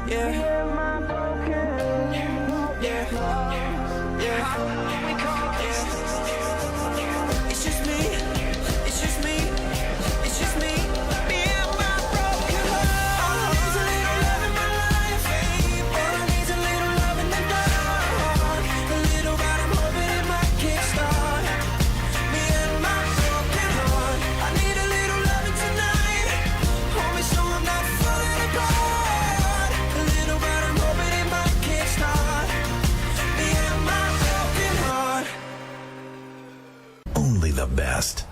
yeah, yeah, yeah, yeah. It's just me, it's just me, it's just me. Me and my broken heart. All I need's a little love in my life. All I need's a little love in the dark. A little but I'm hoping it might kickstart. Me and my broken heart. I need a little loving tonight. Hold me so I'm not falling apart. A little but I'm hoping it might kickstart. Me and my broken heart. Only the best.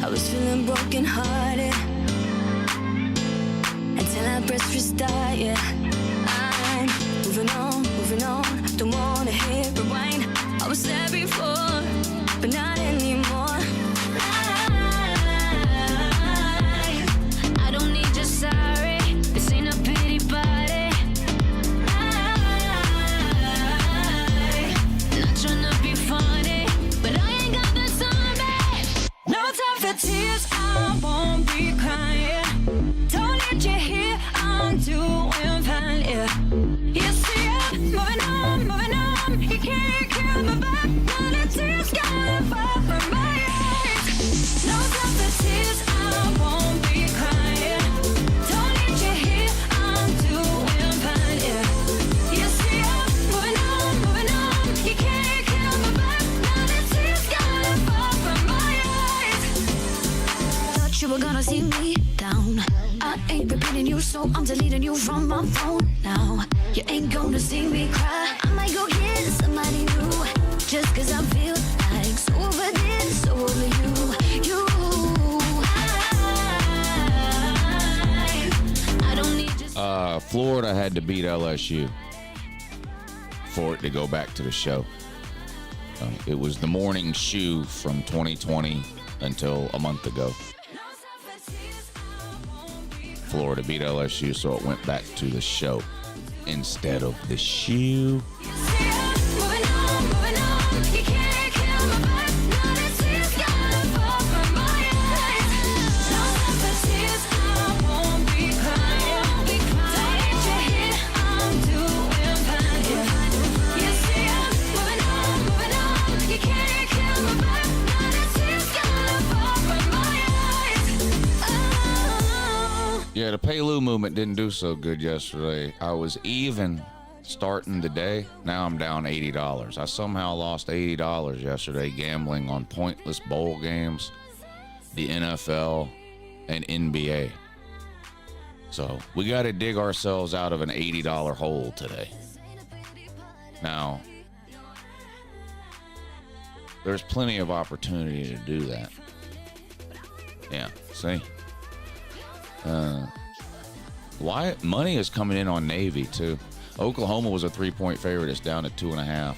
I was feeling broken hearted until I pressed restart, yeah. I'm moving on, don't wanna hit rewind. I was there before, but not anymore. I don't need your sorry, this ain't a pity party. Not tryna be funny, but I ain't got the time, babe. No time for tears, I won't be crying. Don't need you here, I'm doing fine, yeah. You see I'm moving on. You can't kill me back, now the tears gotta fall from my eyes. No time for tears, I won't be crying. Don't need you here, I'm doing fine, yeah. You see I'm moving on. You can't kill me back, now the tears gotta fall from my eyes. Thought you were gonna see me down. I ain't repeating you, so I'm deleting you from my phone now. You ain't gonna see me cry. I might go get somebody new, just cause I feel like so over this, so over you. I don't need just Florida had to beat LSU for it to go back to the show. It was the morning shoe from 2020 until a month ago. Florida beat LSU, so it went back to the show instead of the shoe. Yeah, the Payloo movement didn't do so good yesterday. I was even starting the day. Now I'm down $80. I somehow lost $80 yesterday gambling on pointless bowl games, the NFL, and NBA. So we got to dig ourselves out of an $80 hole today. Now, there's plenty of opportunity to do that. Yeah, see? Why money is coming in on Navy too. Oklahoma was a 3-point favorite. It's down to 2.5.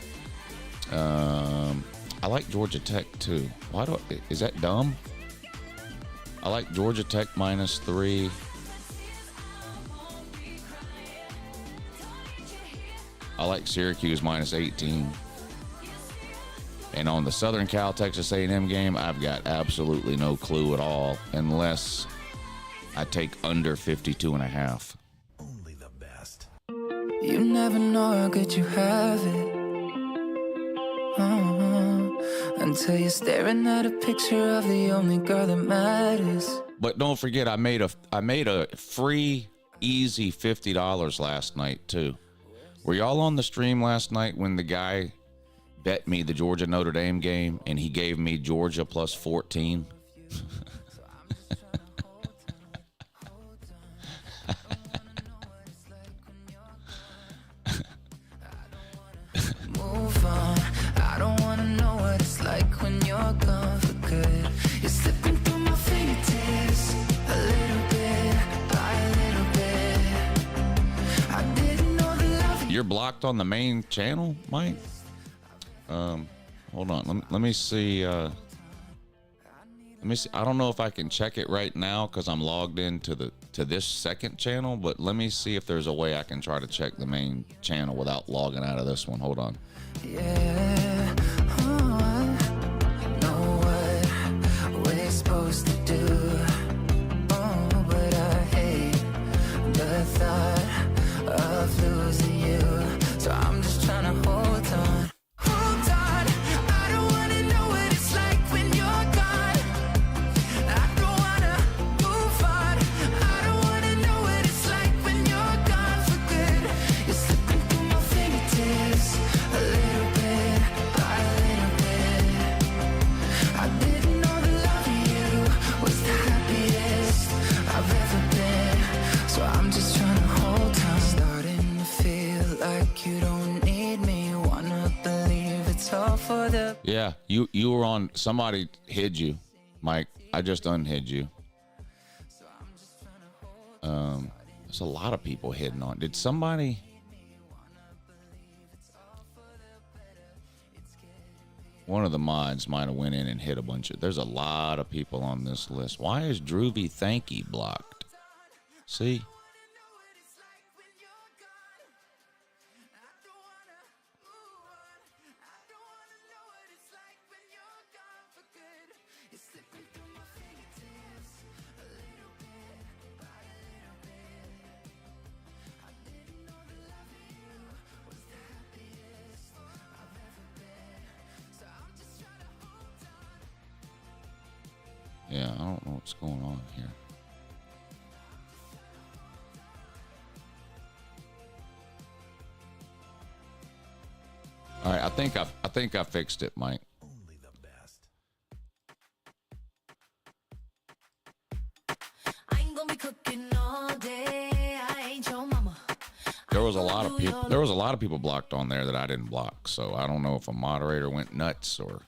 I like Georgia Tech too. Is that dumb? I like Georgia Tech -3. I like Syracuse -18. And on the Southern Cal Texas A&M game, I've got absolutely no clue at all unless I take under 52.5. Only the best. You never know how good you have it, until you're staring at a picture of the only girl that matters. But don't forget, I made a free, easy $50 last night too. Were y'all on the stream last night when the guy bet me the Georgia Notre Dame game and he gave me Georgia +14? Move on. I don't wanna know what it's like when you're gone for good. You're slipping through my fingertips a little bit by a little bit. I didn't know the love. You're blocked on the main channel, Mike? Hold on. Let me see. Let me see. I don't know if I can check it right now because I'm logged into this second channel, but let me see if there's a way I can try to check the main channel without logging out of this one. Hold on. Yeah. just trying to hold on. Hold on. I don't wanna know what it's like when you're gone. I don't wanna move on. I don't wanna know what it's like when you're gone for good. You're slipping through my fingertips, a little bit by a little bit. I didn't know the love of you was the happiest I've ever been. So I'm just trying to hold on. Starting to feel like you don't need me. Wanna believe it's all for the. Yeah, you were on. Somebody hid you, Mike. I just unhid you. There's a lot of people hidden on. Did somebody? One of the mods might have went in and hit a bunch of. There's a lot of people on this list. Why is Droovy Thanky blocked? See? Yeah, I don't know what's going on here. All right, I think I fixed it, Mike. Only the best. I ain't gonna be cooking all day. I ain't your mama. There was a lot of people. There was a lot of people blocked on there that I didn't block. So I don't know if a moderator went nuts or.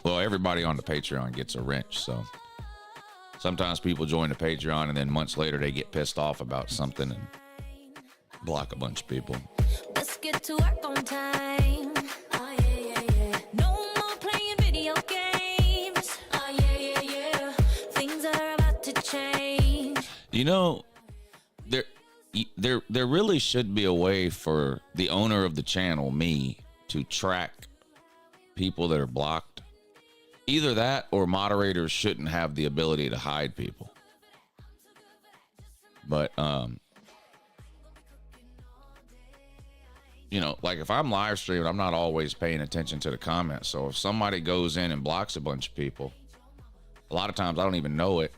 Well, everybody on the Patreon gets a wrench, so sometimes people join the Patreon and then months later they get pissed off about something and block a bunch of people. Let's get to work on time. Oh yeah, yeah, yeah. No more playing video games. Oh yeah, yeah, yeah. Things are about to change. You know, there really should be a way for the owner of the channel, me, to track people that are blocked. Either that or moderators shouldn't have the ability to hide people. But, you know, like if I'm live streaming, I'm not always paying attention to the comments. So if somebody goes in and blocks a bunch of people, a lot of times I don't even know it.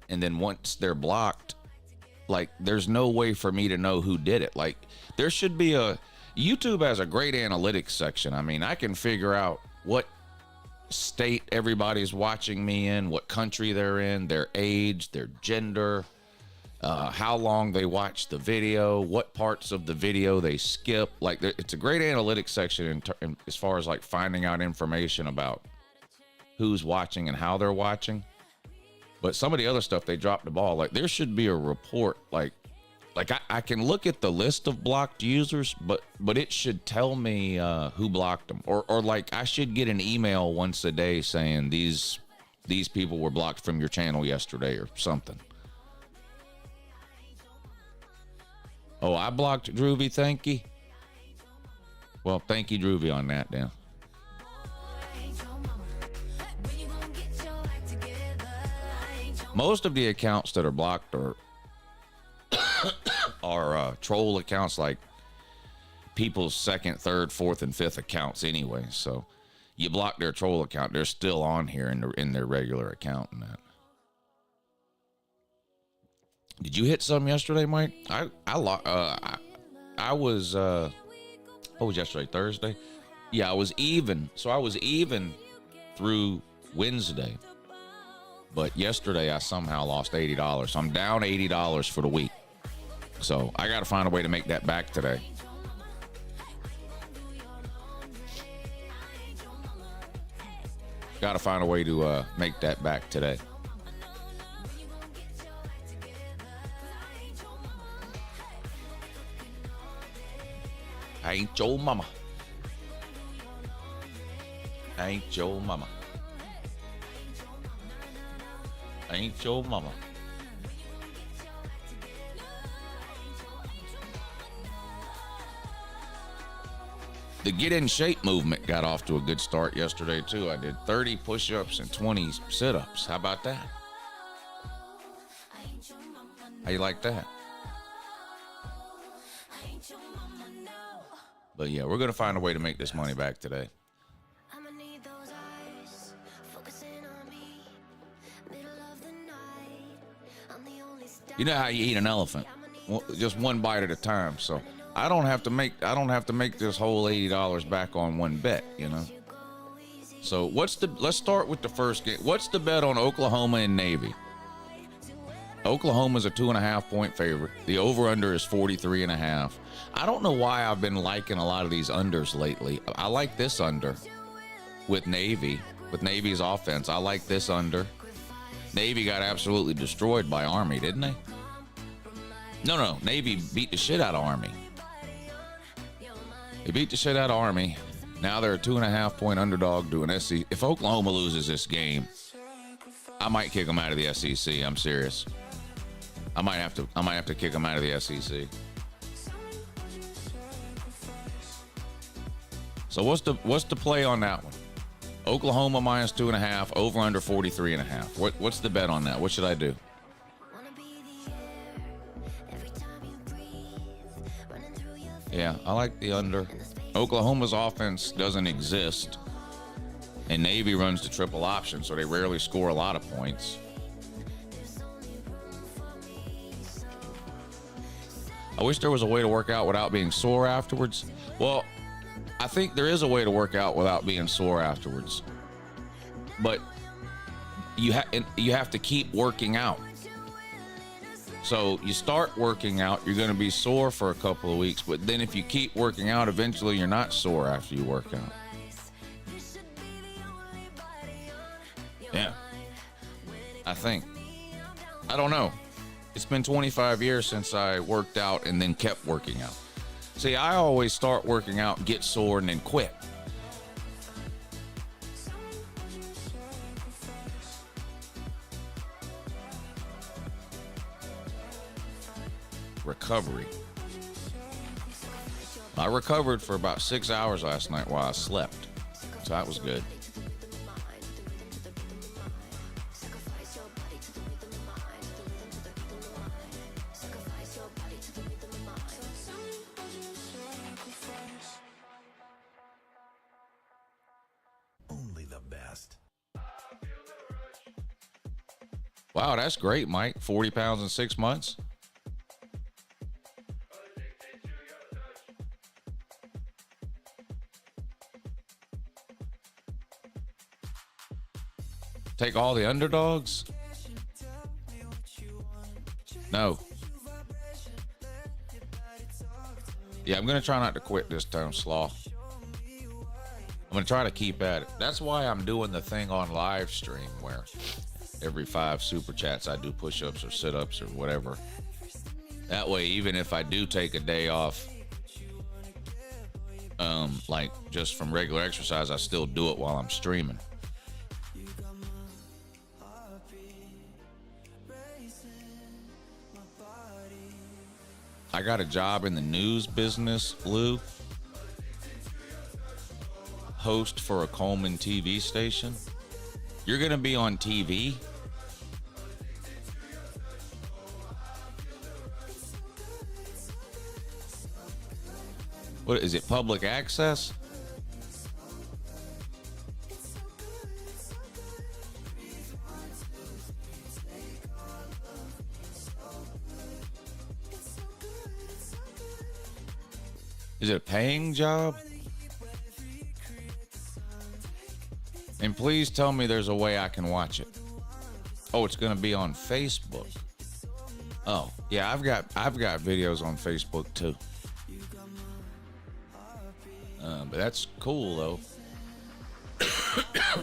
And then once they're blocked, like there's no way for me to know who did it. Like there should be YouTube has a great analytics section. I mean, I can figure out what state everybody's watching me in, what country they're in, their age, their gender, how long they watch the video, what parts of the video they skip. Like it's a great analytics section in as far as like finding out information about who's watching and how they're watching. But some of the other stuff, they dropped the ball. Like there should be a report. Like I can look at the list of blocked users, but it should tell me who blocked them, or like I should get an email once a day saying these people were blocked from your channel yesterday or something. Oh, I blocked Droovy, thank you. Well, thank you, Droovy, on that, Dan. Most of the accounts that are blocked are troll accounts, like people's second, third, fourth, and fifth accounts anyway. So you block their troll account, they're still on here in their regular account and that. Did you hit some yesterday, Mike? I was what was yesterday? Thursday? Yeah, I was even. So I was even through Wednesday. But yesterday I somehow lost $80. So I'm down $80 for the week. So I got to find a way to make that back today. Got to find a way to make that back today. I ain't your mama. I ain't your mama. I ain't your mama. The get in shape movement got off to a good start yesterday too. I did 30 push-ups and 20 sit-ups. How about that? How you like that? But yeah, we're gonna find a way to make this money back today. I'ma need those eyes focusing on me. Middle of the night, I'm the only star. You know how you eat an elephant? Well, just one bite at a time. So I don't have to make this whole $80 back on one bet, you know. So let's start with the first game. What's the bet on Oklahoma and Navy? Oklahoma's a 2.5-point favorite. The over-under is 43.5. I don't know why I've been liking a lot of these unders lately. I like this under with Navy, with Navy's offense. I like this under. Navy got absolutely destroyed by Army, didn't they? No. Navy beat the shit out of Army. They beat the shit out of Army. Now they're a 2.5-point underdog to an SEC. If Oklahoma loses this game, I might kick them out of the SEC. I'm serious. I might have to kick them out of the SEC. So what's the play on that one? Oklahoma minus 2.5, over under 43.5. What's the bet on that? What should I do? Yeah, I like the under. Oklahoma's offense doesn't exist, and Navy runs the triple option, so they rarely score a lot of points. I wish there was a way to work out without being sore afterwards. Well, I think there is a way to work out without being sore afterwards, but you have to keep working out. So you start working out, you're going to be sore for a couple of weeks, but then if you keep working out, eventually you're not sore after you work out. Yeah, I think. I don't know. It's been 25 years since I worked out and then kept working out. See, I always start working out, get sore, and then quit. Recovery. I recovered for about 6 hours last night while I slept, so that was good. Only the best. Wow, that's great, Mike. 40 pounds in 6 months. Take all the underdogs? No. Yeah, I'm going to try not to quit this time, Slaw. I'm going to try to keep at it. That's why I'm doing the thing on live stream where every 5 super chats I do push-ups or sit-ups or whatever. That way, even if I do take a day off, like just from regular exercise, I still do it while I'm streaming. I got a job in the news business, Lou. Host for a Coleman TV station. You're going to be on TV? What is it, public access? Is it a paying job? And please tell me there's a way I can watch it. Oh, it's going to be on Facebook. Oh, yeah, I've got videos on Facebook too. But that's cool though.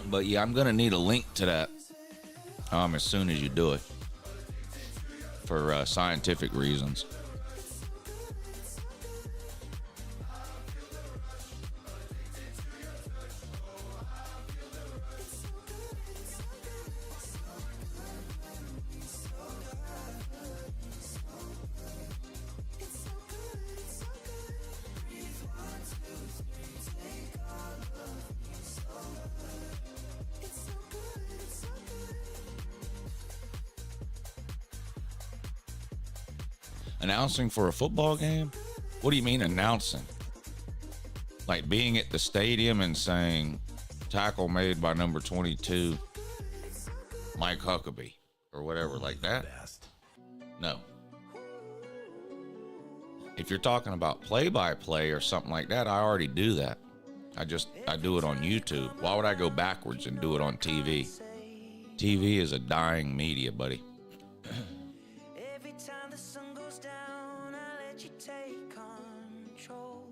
But yeah, I'm going to need a link to that as soon as you do it for scientific reasons. Announcing for a football game? What do you mean announcing? Like being at the stadium and saying, tackle made by number 22, Mike Huckabee, or whatever, like that? Best. No. If you're talking about play-by-play or something like that, I already do that. I do it on YouTube. Why would I go backwards and do it on TV? TV is a dying media, buddy. Every time the sun goes down, I let you take control.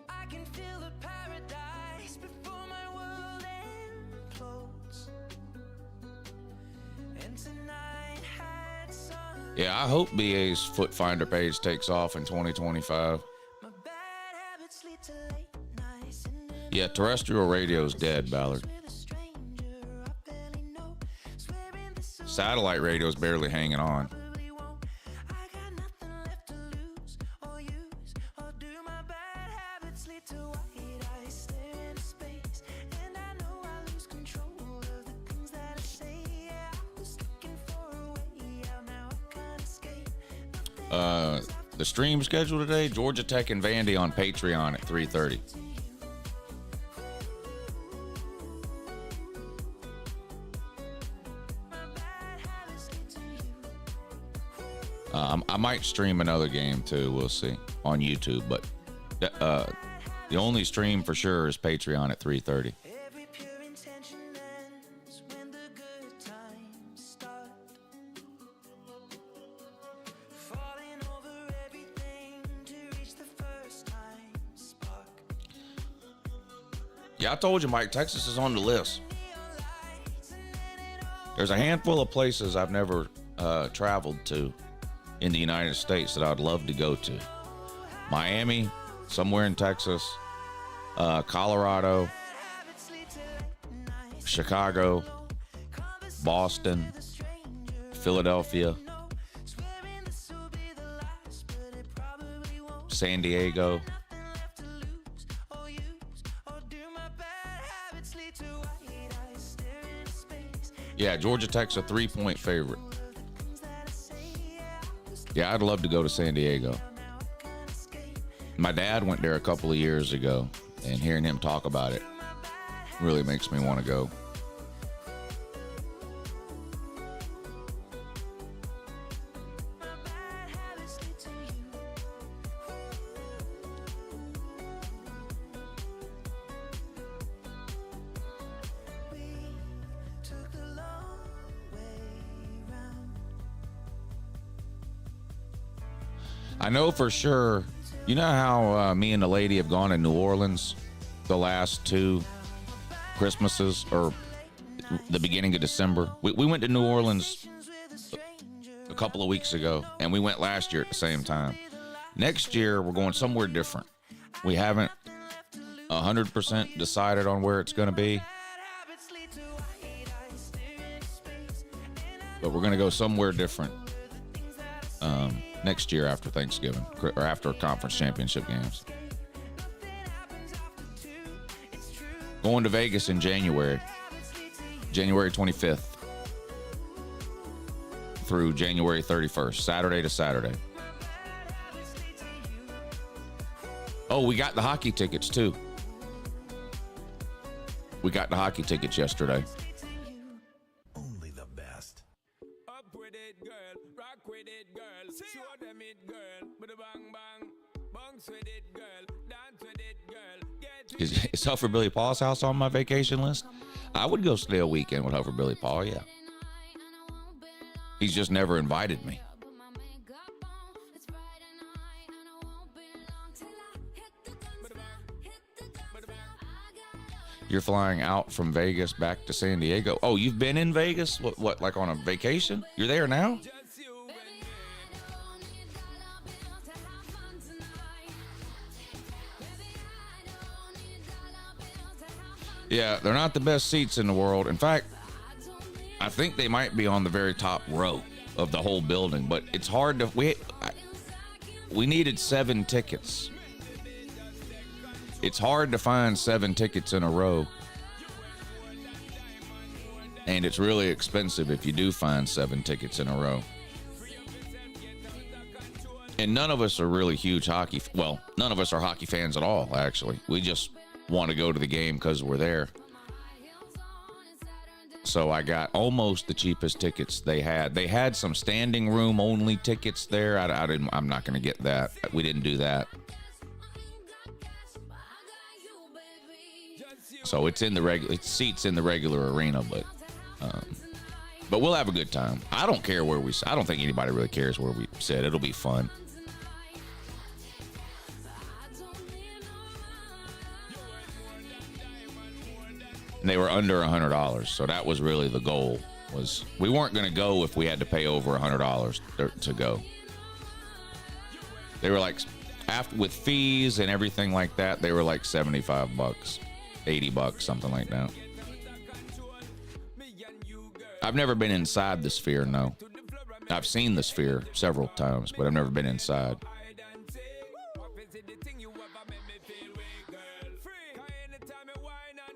I can feel the paradise before my world implodes. And tonight had sun. Yeah, I hope BA's Foot Finder page takes off in 2025. My bad habits lead to late nights and then Yeah, terrestrial radio's dead, Ballard. with a stranger I barely know. Swearing this will Satellite radio's barely hanging on. probably won't. I got nothing left to lose or use. Or do my bad habits lead to white eyes stare into space? And I know I lose control of the things that I say. Yeah, I was looking for a way out, now I can't escape. The stream schedule today, Georgia Tech and Vandy on Patreon at 3:30. I might stream another game too. We'll see on YouTube, but the only stream for sure is Patreon at 3:30. Every pure intention ends when the good times start. Falling over everything to reach the first time spark. Yeah, I told you, Mike, Texas is on the list. There's a handful of places I've never traveled to in the United States that I'd love to go to. Miami, somewhere in Texas, Colorado, Chicago, Boston, Philadelphia, Swearing this will be the last, but it probably won't. San Diego. Left to lose or use. Or do my bad habits lead to white eyes stare into space? Yeah, Georgia Tech's a 3-point favorite. Things that I say, yeah, I was Yeah, I'd love to go to San Diego. now I can't escape. My dad went there a couple of years ago, and hearing him talk about it really makes me want to go. Bad habits lead to you. We took the long way round. I know for sure, you know how me and the lady have gone to New Orleans the last 2 Christmases, or the beginning of December? We went to New Orleans a couple of weeks ago, and we went last year at the same time. Next year, we're going somewhere different. We haven't 100% decided on where it's going to be, but we're going to go somewhere different next year after Thanksgiving, or after conference championship games. Going to Vegas in January 25th through January 31st, Saturday to Saturday. Oh, we got the hockey tickets too. We got the hockey tickets yesterday. Only the best. Up with it, girl. Rock with it, girl. Show them it, girl. With a bang bang. Bounce with it, girl. Dance with it, girl. Get Is Huffer Billy Paul's house on my vacation list? I would go stay a weekend with Huffer Billy Paul, yeah. He's just never invited me. You're flying out from Vegas back to San Diego. Oh, you've been in Vegas? What, like on a vacation? You're there now? just you and me. Yeah, they're not the best seats in the world. In fact, I think they might be on the very top row of the whole building, but it's hard to, we needed 7 tickets. It's hard to find 7 tickets in a row. And it's really expensive if you do find 7 tickets in a row. And none of us are really huge hockey. Well, none of us are hockey fans at all, actually. We just want to go to the game because we're there. So I got almost the cheapest tickets they had. They had some standing room only tickets there. I'm not going to get that. We didn't do that. So it's in the regular. It's seats in the regular arena, but we'll have a good time. I don't care where we. I don't think anybody really cares where we sit. It'll be fun. And they were under $100, so that was really the goal. Was we weren't going to go if we had to pay over $100 to go. They were like, after with fees and everything like that, they were like $75, $80, something like that. I've never been inside the Sphere, no. I've seen the Sphere several times, but I've never been inside.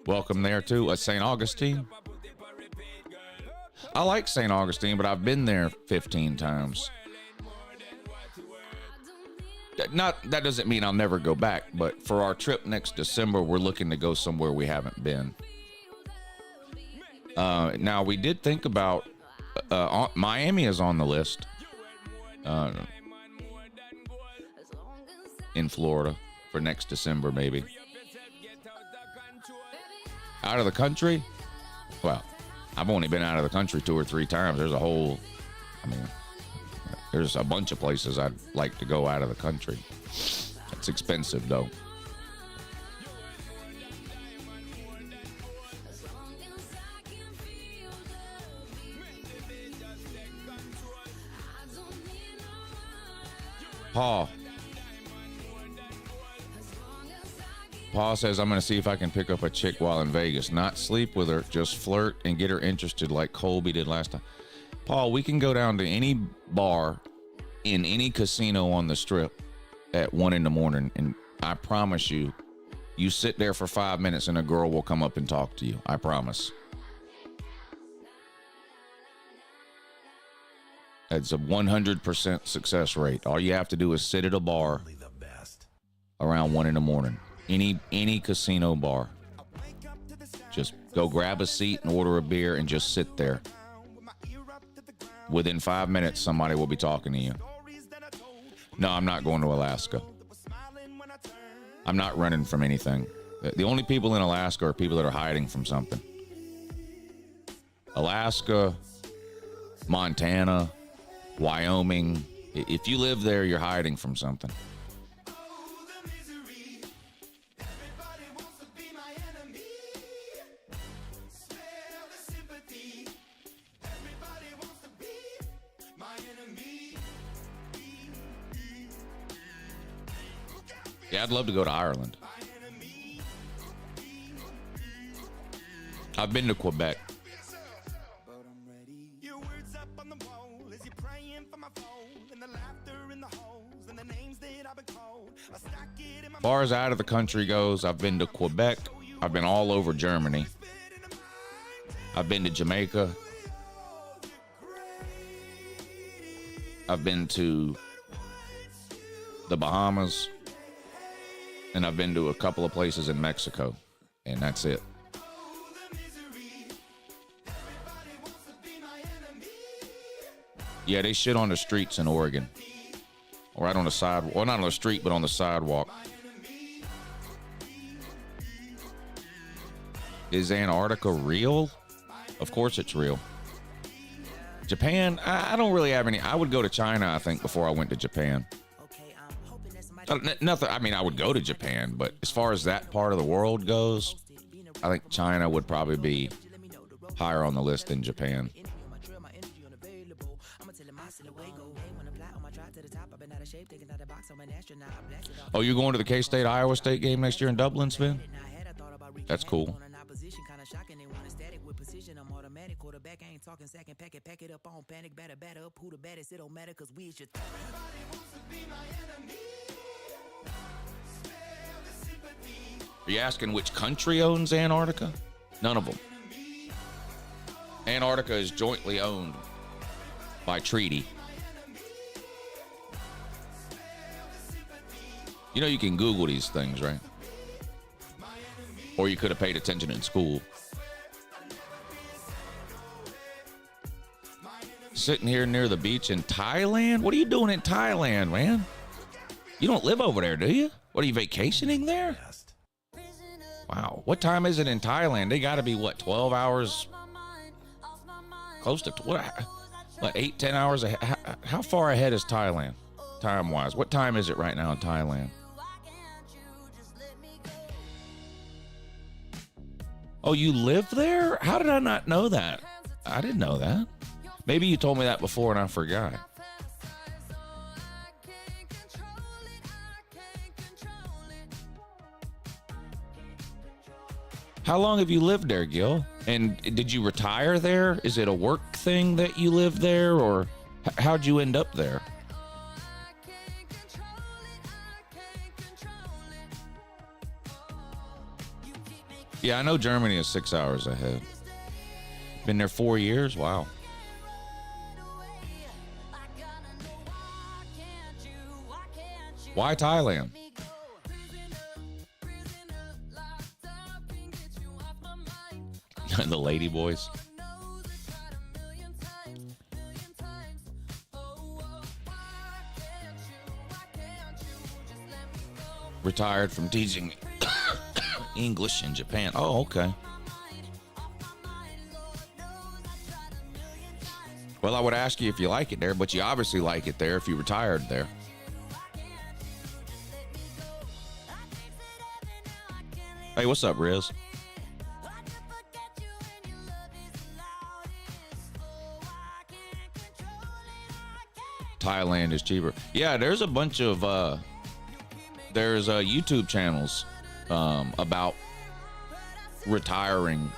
Welcome there to St. Augustine. I like St. Augustine, but I've been there 15 times. That doesn't mean I'll never go back, but for our trip next December, we're looking to go somewhere we haven't been. Now, we did think about Miami is on the list in Florida for next December, maybe. Out of the country? Well, I've only been out of the country 2 or 3 times. There's a bunch of places I'd like to go out of the country. It's expensive, though. Paul says, I'm going to see if I can pick up a chick while in Vegas. Not sleep with her, just flirt and get her interested like Colby did last time. Paul, we can go down to any bar in any casino on the Strip at 1 a.m, and I promise you, you sit there for 5 minutes and a girl will come up and talk to you. I promise. It's a 100% success rate. All you have to do is sit at a bar around 1 a.m. Any casino bar. Just go grab a seat and order a beer and just sit there. Within 5 minutes, somebody will be talking to you. No, I'm not going to Alaska. I'm not running from anything. The only people in Alaska are people that are hiding from something. Alaska, Montana, Wyoming. If you live there, you're hiding from something. Yeah, I'd love to go to Ireland. I've been to Quebec. As far as out of the country goes, I've been to Quebec. I've been all over Germany. I've been to Jamaica. I've been to the Bahamas. And I've been to a couple of places in Mexico. And that's it. Yeah, they shit on the streets in Oregon. Or right on the sidewalk. Well, not on the street, but on the sidewalk. Is Antarctica real? Of course it's real. Japan, I don't really have any. I would go to China, I think, before I went to Japan. Nothing. I mean, I would go to Japan, but as far as that part of the world goes, I think China would probably be higher on the list than Japan. Oh, you're going to the K-State Iowa State game next year in Dublin, Sven? That's cool. Are you asking which country owns Antarctica? None of them. Antarctica is jointly owned by treaty. You know, you can Google these things, right? Or you could have paid attention in school. Sitting here near the beach in Thailand? What are you doing in Thailand, man? You don't live over there, do you? What, are you vacationing there? Wow. What time is it in Thailand? They got to be, what, 12 hours? Close to, what 8, 10 hours ahead? How far ahead is Thailand, time-wise? What time is it right now in Thailand? Oh, you live there? How did I not know that? I didn't know that. Maybe you told me that before and I forgot. How long have you lived there, Gil? And did you retire there? Is it a work thing that you live there, or how'd you end up there? Yeah, I know Germany is 6 hours ahead. Been there 4 years? Wow. Why Thailand? The lady boys. Retired from teaching English in Japan. Oh, okay. Well, I would ask you if you like it there, but you obviously like it there if you retired there. Hey, what's up, Riz? Thailand is cheaper. Yeah, there's a bunch of there's YouTube channels about retiring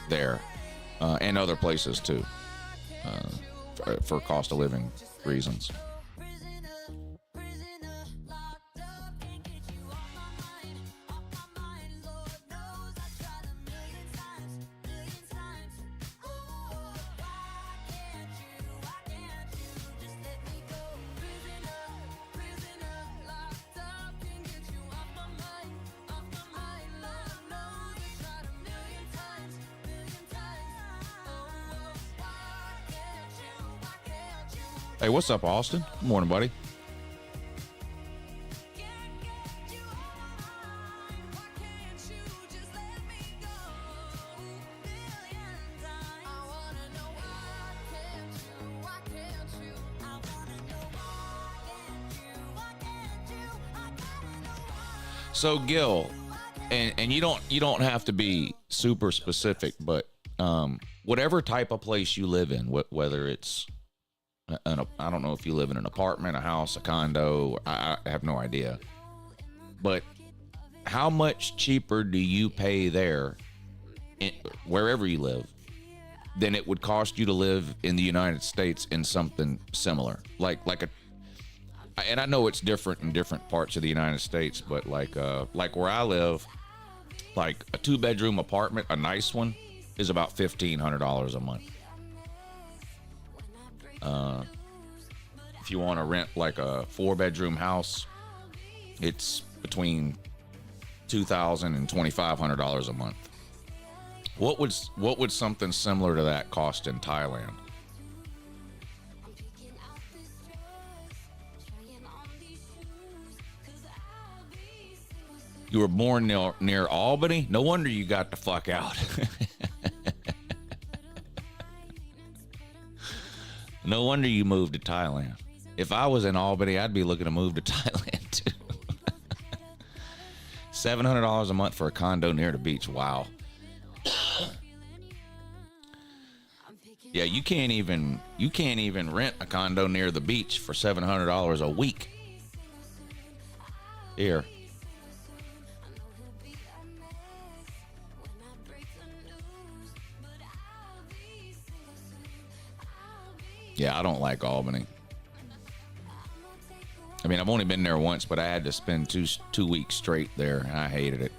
there and other places too for cost of living reasons. Hey, what's up, Austin? Good morning, buddy. So, Gil, and you don't have to be super specific, but whatever type of place you live in, whether it's I don't know if you live in an apartment, a house, a condo. I have no idea. But how much cheaper do you pay there, wherever you live, than it would cost you to live in the United States in something similar? And I know it's different in different parts of the United States, but like where I live, like a 2-bedroom apartment, a nice one, is about $1,500 a month. If you want to rent like a 4-bedroom house, it's between $2,000 and $2,500 a month. What would something similar to that cost in Thailand? You were born near Albany? No wonder you got the fuck out. No wonder you moved to Thailand. If I was in Albany, I'd be looking to move to Thailand too. $700 a month for a condo near the beach. Wow. Yeah, you can't even rent a condo near the beach for $700 a week. Here. Yeah, I don't like Albany. I mean, I've only been there once, but I had to spend two weeks straight there, and I hated it.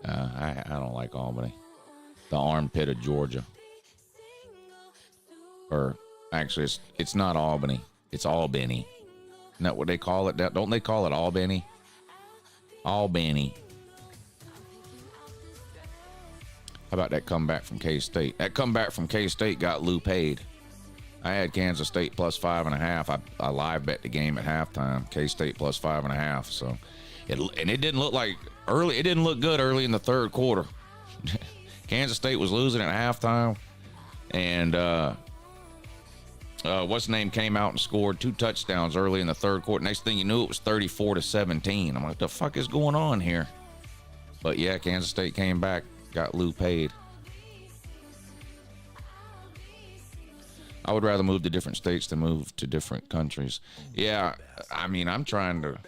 I don't like Albany. The armpit of Georgia. Or actually, it's not Albany. It's Albany. Isn't that what they call it? Don't they call it Albany? Albany. How about that comeback from K-State? That comeback from K-State got Lou paid. I had Kansas State plus 5.5. I live bet the game at halftime. K-State plus 5.5. So, it didn't look like early. It didn't look good early in the third quarter. Kansas State was losing at halftime, and what's the name came out and scored 2 touchdowns early in the third quarter. Next thing you knew, it was 34-17. I'm like, what the fuck is going on here? But yeah, Kansas State came back, got Lou paid. I would rather move to different states than move to different countries. Yeah, I mean, I'm trying to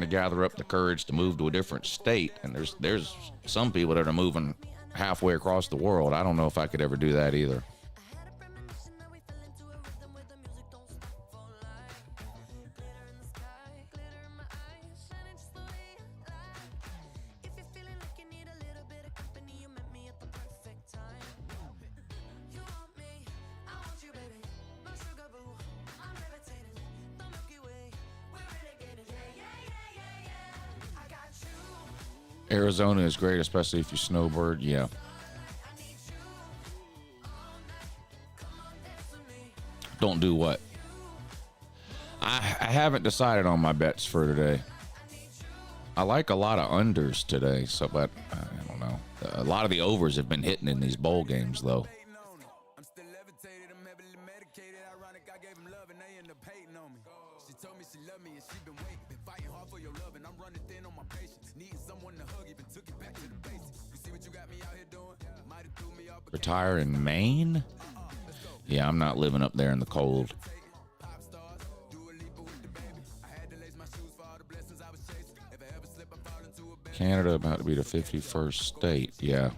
gather up the courage to move to a different state, and there's some people that are moving halfway across the world. I don't know if I could ever do that either. Arizona is great, especially if you snowbird. Yeah. Don't do what? I haven't decided on my bets for today. I like a lot of unders today, so but I don't know. A lot of the overs have been hitting in these bowl games, though. I'm still levitated, I'm heavily medicated. Ironic, I gave him love and they end up hating on me. She told me she loved me and she been waiting. Been fighting hard for your love and I'm running thin on my patience. Needing someone to hug, even took it back to the basics. You see what you got me out here doing? Might have threw me off. Retire in Maine? Yeah, I'm not living up there in the cold. Canada about to be the 51st state. Yeah,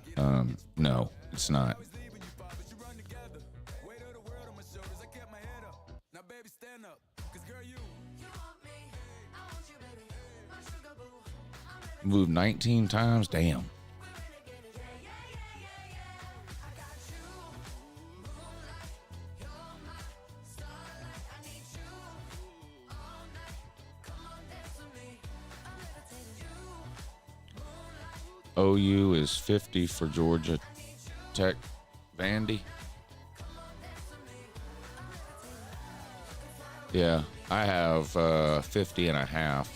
no, it's not. Moved 19 times. Damn. OU is 50 for Georgia Tech. Vandy. Yeah, I have 50.5.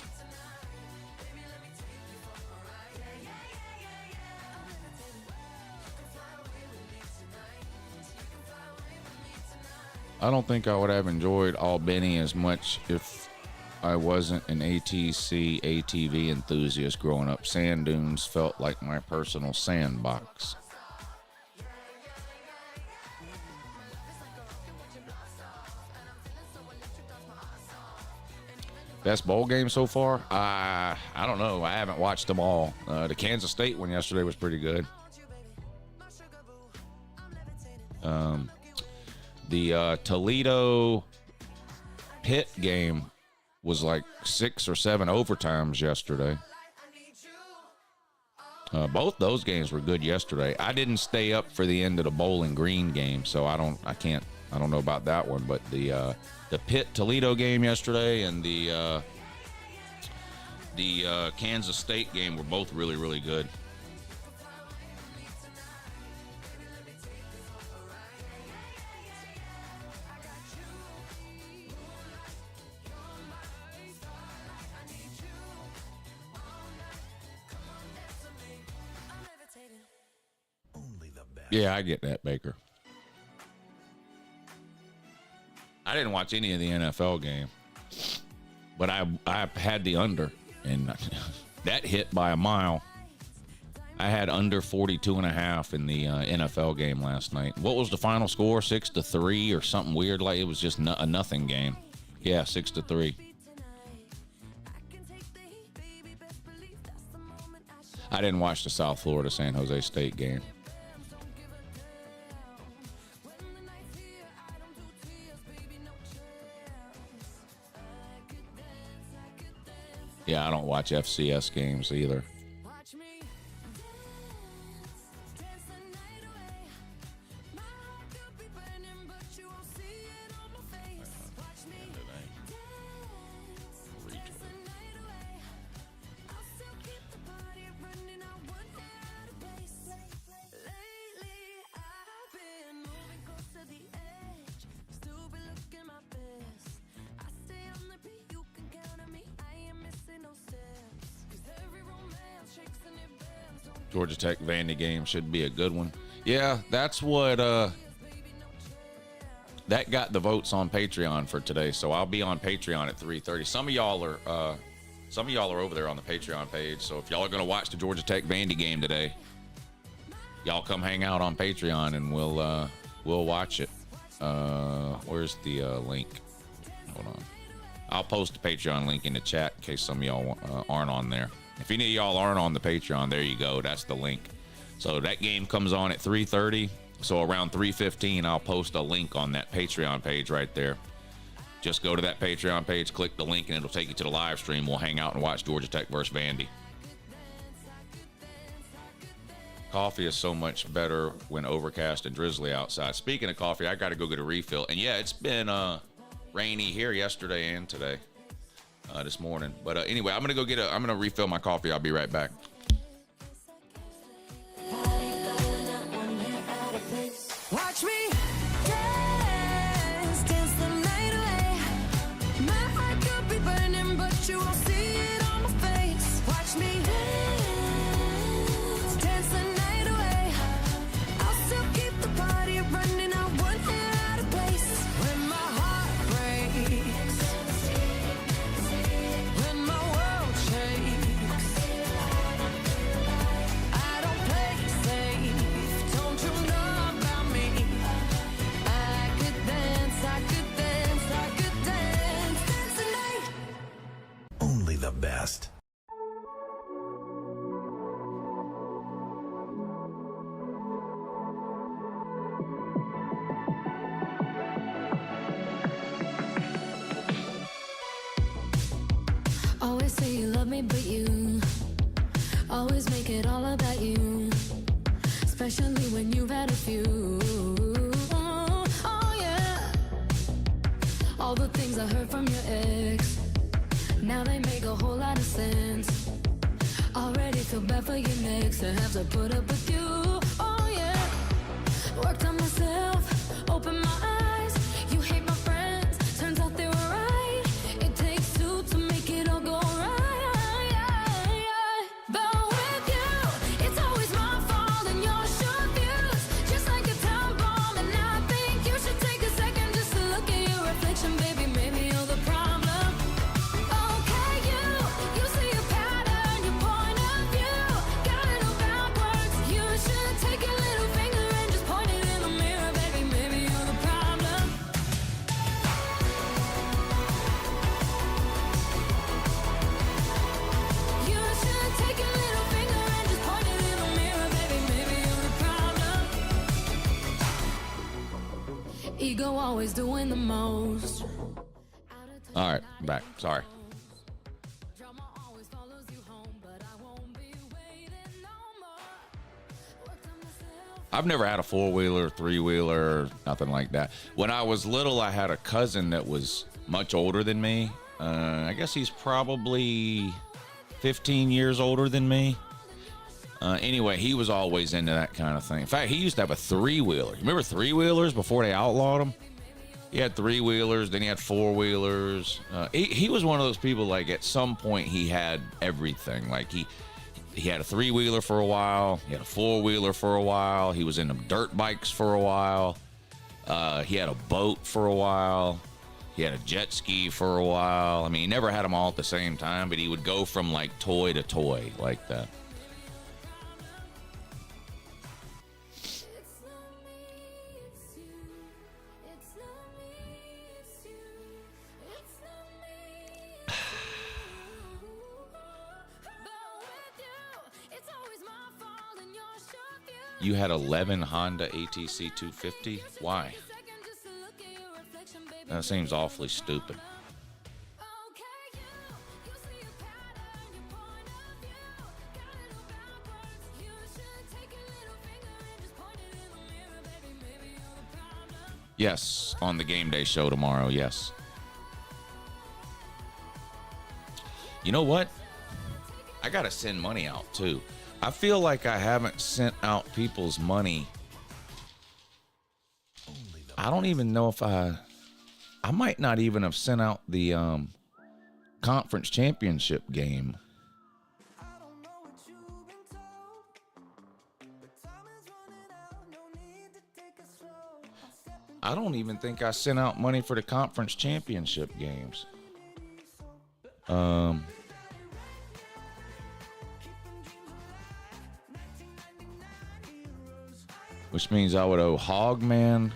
I don't think I would have enjoyed Albany as much if I wasn't an ATC ATV enthusiast growing up. Sand dunes felt like my personal sandbox. Best bowl game so far? I don't know. I haven't watched them all. The Kansas State one yesterday was pretty good. The Toledo Pitt game was like 6 or 7 overtimes yesterday. Both those games were good yesterday. I didn't stay up for the end of the Bowling Green game, so I don't know about that one. But the Pitt Toledo game yesterday and the Kansas State game were both really, really good. Yeah, I get that, Baker. I didn't watch any of the NFL game, but I had the under, and that hit by a mile. I had under 42.5 in the NFL game last night. What was the final score? 6-3 or something weird? Like it was just a nothing game. Yeah, 6-3. I didn't watch the South Florida San Jose State game. Yeah, I don't watch FCS games either. Georgia Tech Vandy game should be a good one. Yeah, that's what that got the votes on Patreon for today. So I'll be on Patreon at 3:30. Some of y'all are over there on the Patreon page. So if y'all are gonna watch the Georgia Tech Vandy game today, y'all come hang out on Patreon and we'll watch it. Where's the link? Hold on. I'll post the Patreon link in the chat in case some of y'all aren't on there. If any of y'all aren't on the Patreon, there you go. That's the link. So that game comes on at 3:30. So around 3:15, I'll post a link on that Patreon page right there. Just go to that Patreon page, click the link, and it'll take you to the live stream. We'll hang out and watch Georgia Tech versus Vandy. Coffee is so much better when overcast and drizzly outside. Speaking of coffee, I got to go get a refill. And yeah, it's been rainy here yesterday and today, this morning. But anyway, I'm gonna refill my coffee. I'll be right back. Watch me dance, dance the night away. My heart could be burning, but you won't see it on my face. Watch me dance, dance the night away. I'll still keep the party running. I won't get out of place. When my heart breaks, when my world shakes, I don't play it safe. Don't you know about me? I could dance, I could dance, I could dance, dance the night. Only the best. Always say you love me, but you always make it all about you, especially when you've had a few. Oh yeah, all the things I heard from your ex, now they make a whole lot of sense. Already feel bad for your next to have to put up with you. Oh yeah, worked on myself, opened my eyes. You hate my friends, turns out they were right. It takes two to make it all go right. But with you, it's always my fault and your short views, just like a time bomb. And I think you should take a second just to look at your reflection, baby. Maybe you're the problem. Okay, you see a pattern, your point of view, got it all backwards. You should take your little finger and just point it in the mirror, baby. Maybe you're the problem. You should take your little finger and just point it in the mirror, baby. Maybe you're the problem. Ego always doing the most. All right, back. Sorry. Drama always follows you home, but I won't be waiting no more. Worked on myself. I've never had a four-wheeler, three-wheeler, nothing like that. When I was little, I had a cousin that was much older than me. I guess he's probably 15 years older than me. Anyway, he was always into that kind of thing. In fact, he used to have a three-wheeler. Remember three-wheelers before they outlawed them? He had three-wheelers, then he had four-wheelers. He was one of those people, like, at some point he had everything. Like, he had a three-wheeler for a while. He had a four-wheeler for a while. He was into dirt bikes for a while. He had a boat for a while. He had a jet ski for a while. I mean, he never had them all at the same time, but he would go from, like, toy to toy like that. It's not me, it's you. It's not me, it's you. It's not me, it's you. But with you, it's always my fault and your short view. You had 11 Honda ATC 250? Why? Second just to look at your reflection, baby. That seems awfully stupid. Okay, you see a pattern, your point of view, got it all backwards. You should take your little finger and just point it in the mirror, baby. Maybe you're the problem. Yes, on the game day show tomorrow, yes. You know what? I gotta send money out too. I feel like I haven't sent out people's money. I don't even know if I might not even have sent out the conference championship game. I don't even think I sent out money for the conference championship games. Which means I would owe Hogman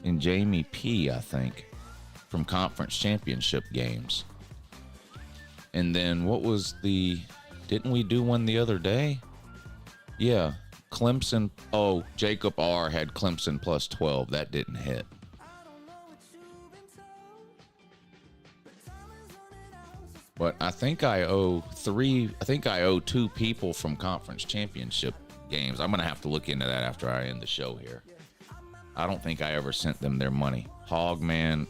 and Jamie P, I think, from conference championship games. And then what was didn't we do one the other day? Yeah, Clemson. Oh, Jacob R had Clemson plus 12. That didn't hit. But I think I owe two people from conference championship games. I'm going to have to look into that after I end the show here. I don't think I ever sent them their money. Hogman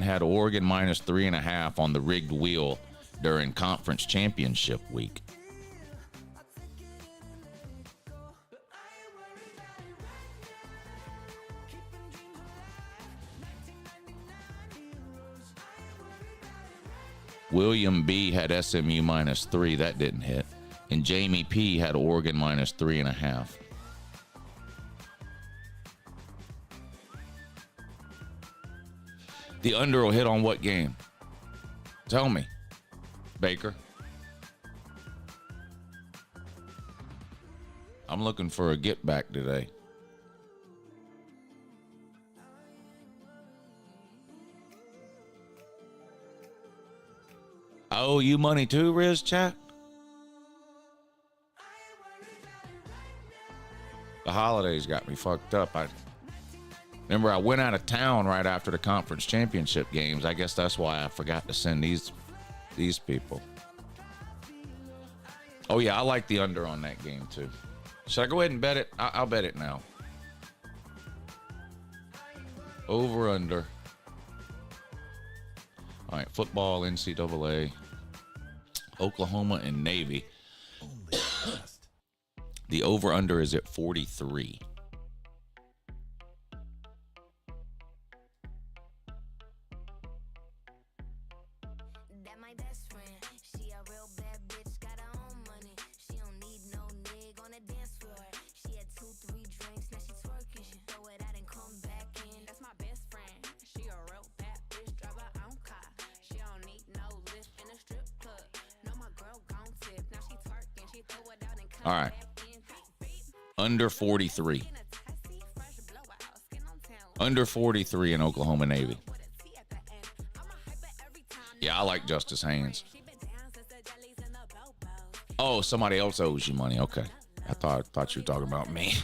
had Oregon minus 3.5 on the rigged wheel during conference championship week. William B had SMU minus 3. That didn't hit. And Jamie P had Oregon minus 3.5. The under will hit on what game? Tell me, Baker. I'm looking for a get back today. I owe you money too, Riz chat. The holidays got me fucked up. Remember, I went out of town right after the conference championship games. I guess that's why I forgot to send these people. Oh, yeah, I like the under on that game, too. Should I go ahead and bet it? I'll bet it now. Over, under. All right, football, NCAA, Oklahoma, and Navy. The over-under is at 43. All right. Under 43. Under 43 in Oklahoma Navy. Yeah, I like Justice Haynes. Oh, somebody else owes you money. Okay. I thought you were talking about me.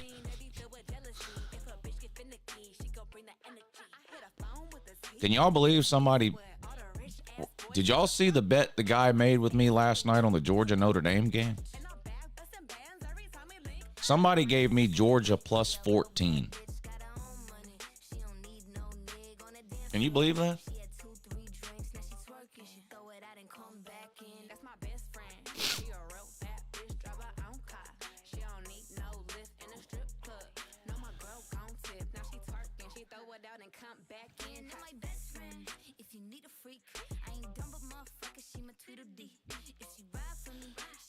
Can y'all believe somebody... Did y'all see the bet the guy made with me last night on the Georgia Notre Dame game? Somebody gave me Georgia plus 14. Can you believe that?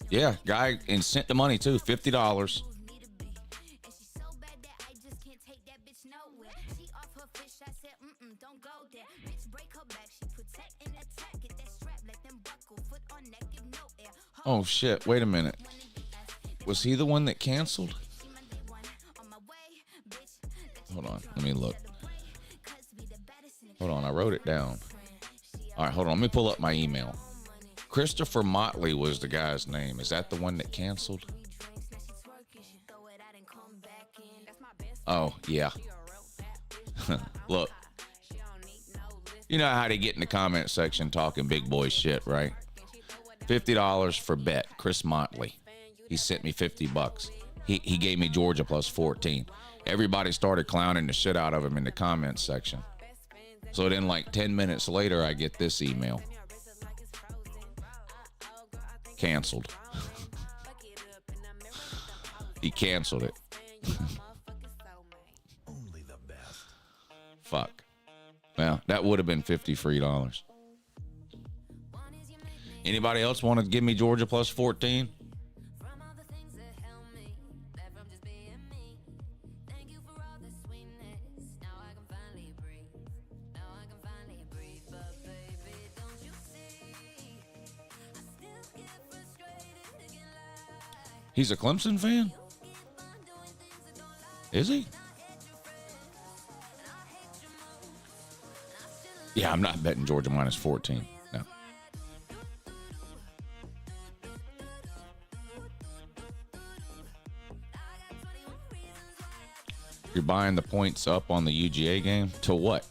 Yeah, guy, and sent the money too, $50. Oh shit, wait a minute. Was he the one that canceled? Hold on, let me look. Hold on, I wrote it down. All right, hold on, let me pull up my email. Christopher Motley was the guy's name. Is that the one that canceled? Oh, yeah. Look. You know how they get in the comment section talking big boy shit, right? $50 for bet, Chris Motley. He sent me $50. He gave me Georgia plus 14. Everybody started clowning the shit out of him in the comment section. So then like 10 minutes later, I get this email. Canceled. He canceled it. Only the best. Fuck. Well, that would have been $50 free. Anybody else want to give me Georgia plus 14? He's a Clemson fan? Is he? Yeah, I'm not betting Georgia minus 14. No. You're buying the points up on the UGA game? To what?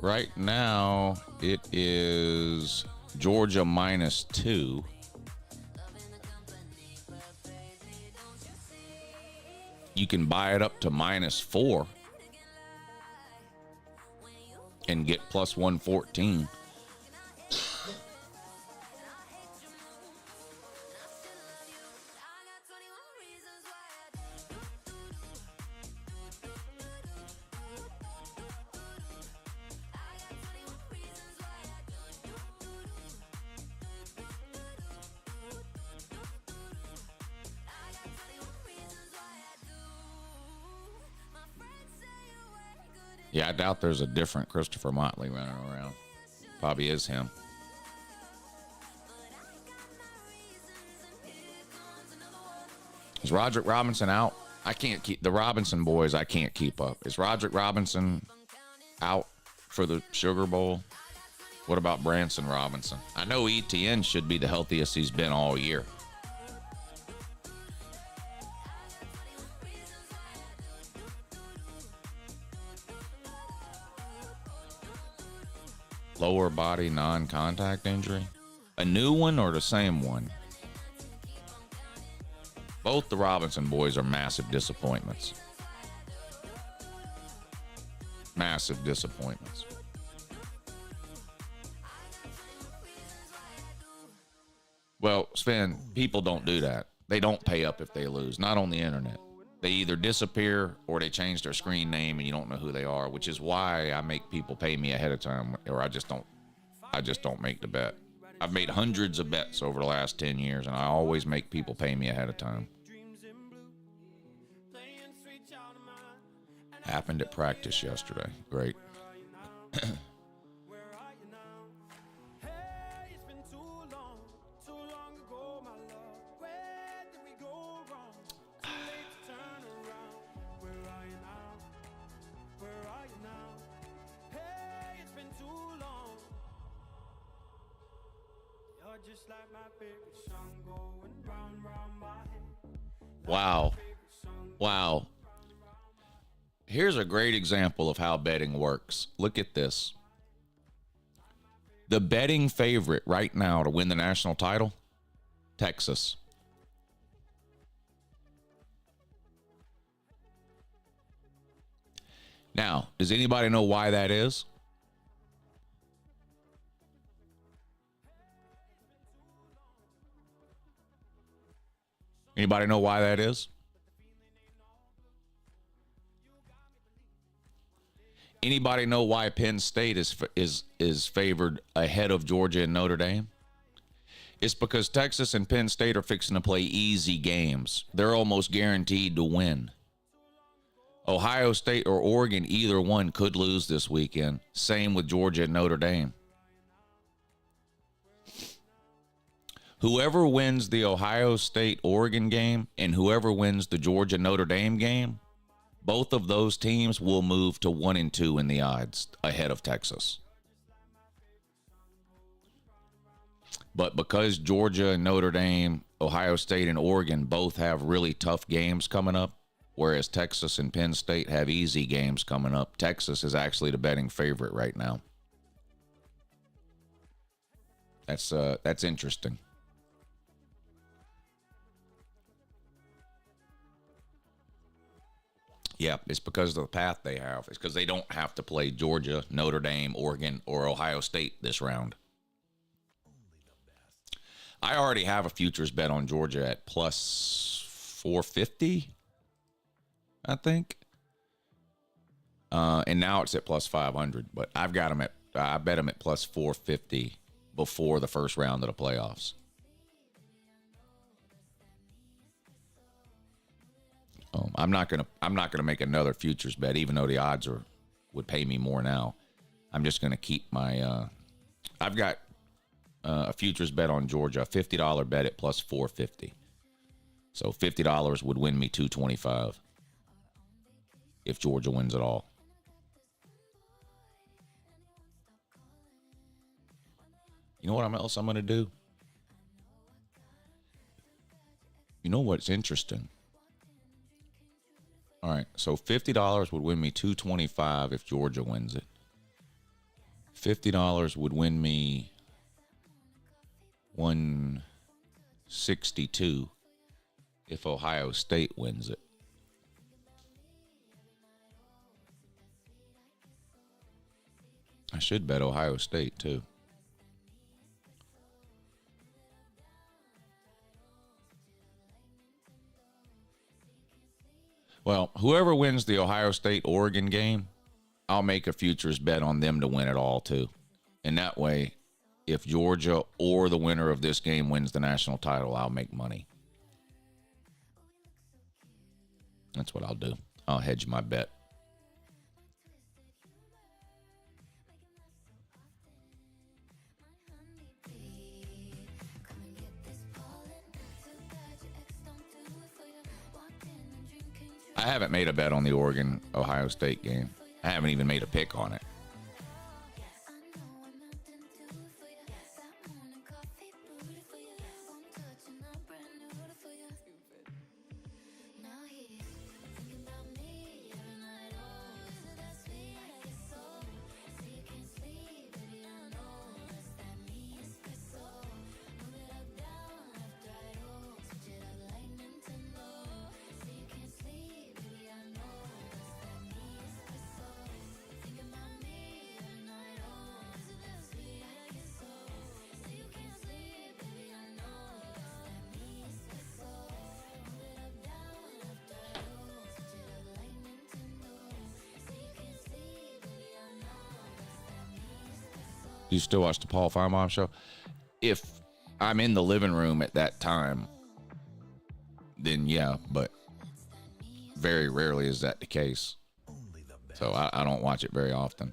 Right now, it is Georgia minus 2. You can buy it up to minus 4 and get plus 114. Yeah, I doubt there's a different Christopher Motley running around. Probably is him. Is Roderick Robinson out? I can't keep the Robinson boys. I can't keep up. Is Roderick Robinson out for the Sugar Bowl? What about Branson Robinson? I know ETN should be the healthiest he's been all year. Lower body non-contact injury. A new one or the same one? Both the Robinson boys are massive disappointments. Massive disappointments. Well, Sven, people don't do that. They don't pay up if they lose, not on the internet. They either disappear or they change their screen name and you don't know who they are, which is why I make people pay me ahead of time, or I just don't make the bet. I've made hundreds of bets over the last 10 years, and I always make people pay me ahead of time. Happened at practice yesterday. Great. Wow. Wow. Here's a great example of how betting works. Look at this. The betting favorite right now to win the national title, Texas. Now, does anybody know why that is? Anybody know why that is? Anybody know why Penn State is favored ahead of Georgia and Notre Dame? It's because Texas and Penn State are fixing to play easy games. They're almost guaranteed to win. Ohio State or Oregon, either one could lose this weekend. Same with Georgia and Notre Dame. Whoever wins the Ohio State-Oregon game and whoever wins the Georgia-Notre Dame game, both of those teams will move to 1 and 2 in the odds ahead of Texas. But because Georgia and Notre Dame, Ohio State and Oregon both have really tough games coming up, whereas Texas and Penn State have easy games coming up, Texas is actually the betting favorite right now. That's interesting. Yeah, it's because of the path they have. It's because they don't have to play Georgia, Notre Dame, Oregon, or Ohio State this round. I already have a futures bet on Georgia at plus 450, I think. And now it's at plus 500, but I bet them at plus 450 before the first round of the playoffs. I'm not gonna make another futures bet, even though the odds would pay me more now. I'm just gonna keep my. I've got a futures bet on Georgia, a $50 bet at plus 450. So $50 would win me $225 if Georgia wins it all. You know what else I'm gonna do? You know what's interesting? All right, so $50 would win me $225 if Georgia wins it. $50 would win me $162 if Ohio State wins it. I should bet Ohio State too. Well, whoever wins the Ohio State-Oregon game, I'll make a futures bet on them to win it all, too. And that way, if Georgia or the winner of this game wins the national title, I'll make money. That's what I'll do. I'll hedge my bet. I haven't made a bet on the Oregon-Ohio State game. I haven't even made a pick on it. Do you still watch the Paul Feinbaum show? If I'm in the living room at that time, then yeah, but very rarely is that the case. So I don't watch it very often.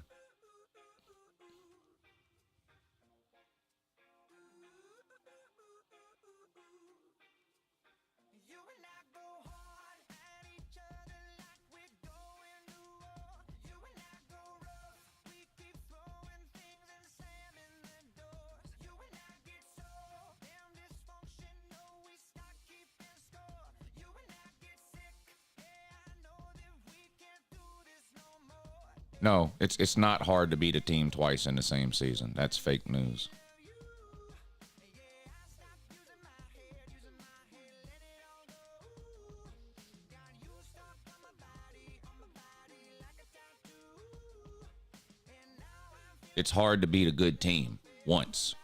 No, it's not hard to beat a team twice in the same season. That's fake news. It's hard to beat a good team once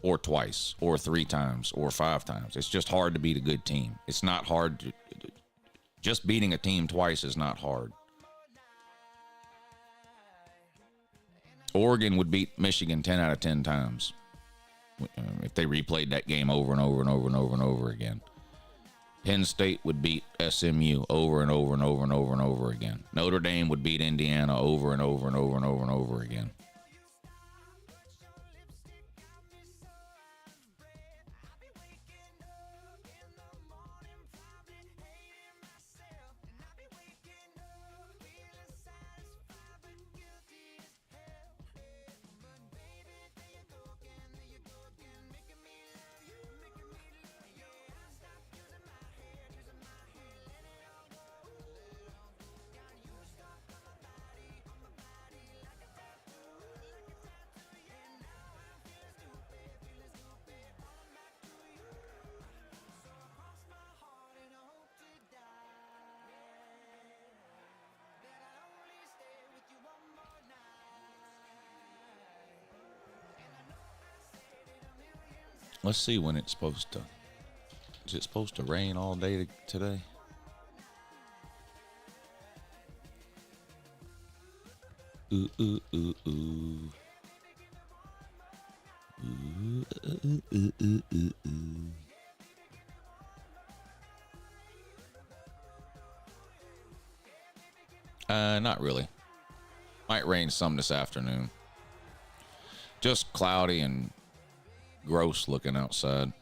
or twice or 3 times or 5 times. It's just hard to beat a good team. It's not hard to, just beating a team twice is not hard. Oregon would beat Michigan 10 out of 10 times if they replayed that game over and over and over and over and over again. Penn State would beat SMU over and over and over and over and over again. Notre Dame would beat Indiana over and over and over and over and over again. Let's see when it's supposed to. Is it supposed to rain all day today? Ooh, ooh, ooh, ooh. Ooh, ooh, ooh, ooh, ooh, ooh. Not really. Might rain some this afternoon. Just cloudy and gross looking outside.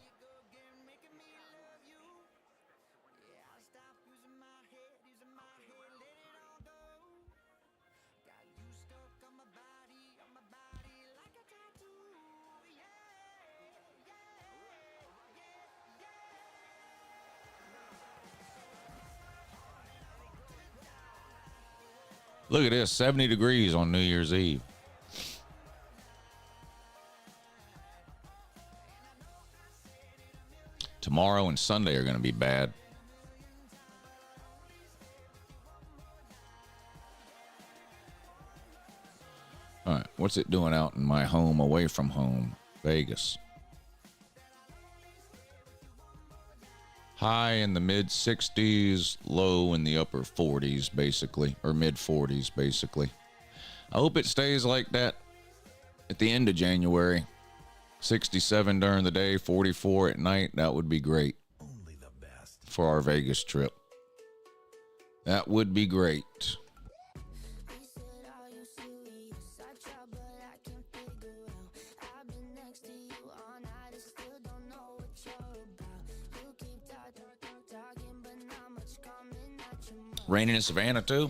Look at this, 70 degrees on New Year's Eve. Tomorrow and Sunday are going to be bad. All right, what's it doing out in my home, away from home, Vegas? High in the mid 60s, low in the upper 40s, basically, or mid 40s, basically. I hope it stays like that at the end of January. 67 during the day, 44 at night. That would be great. Only the best. For our Vegas trip. That would be great. Raining in Savannah too?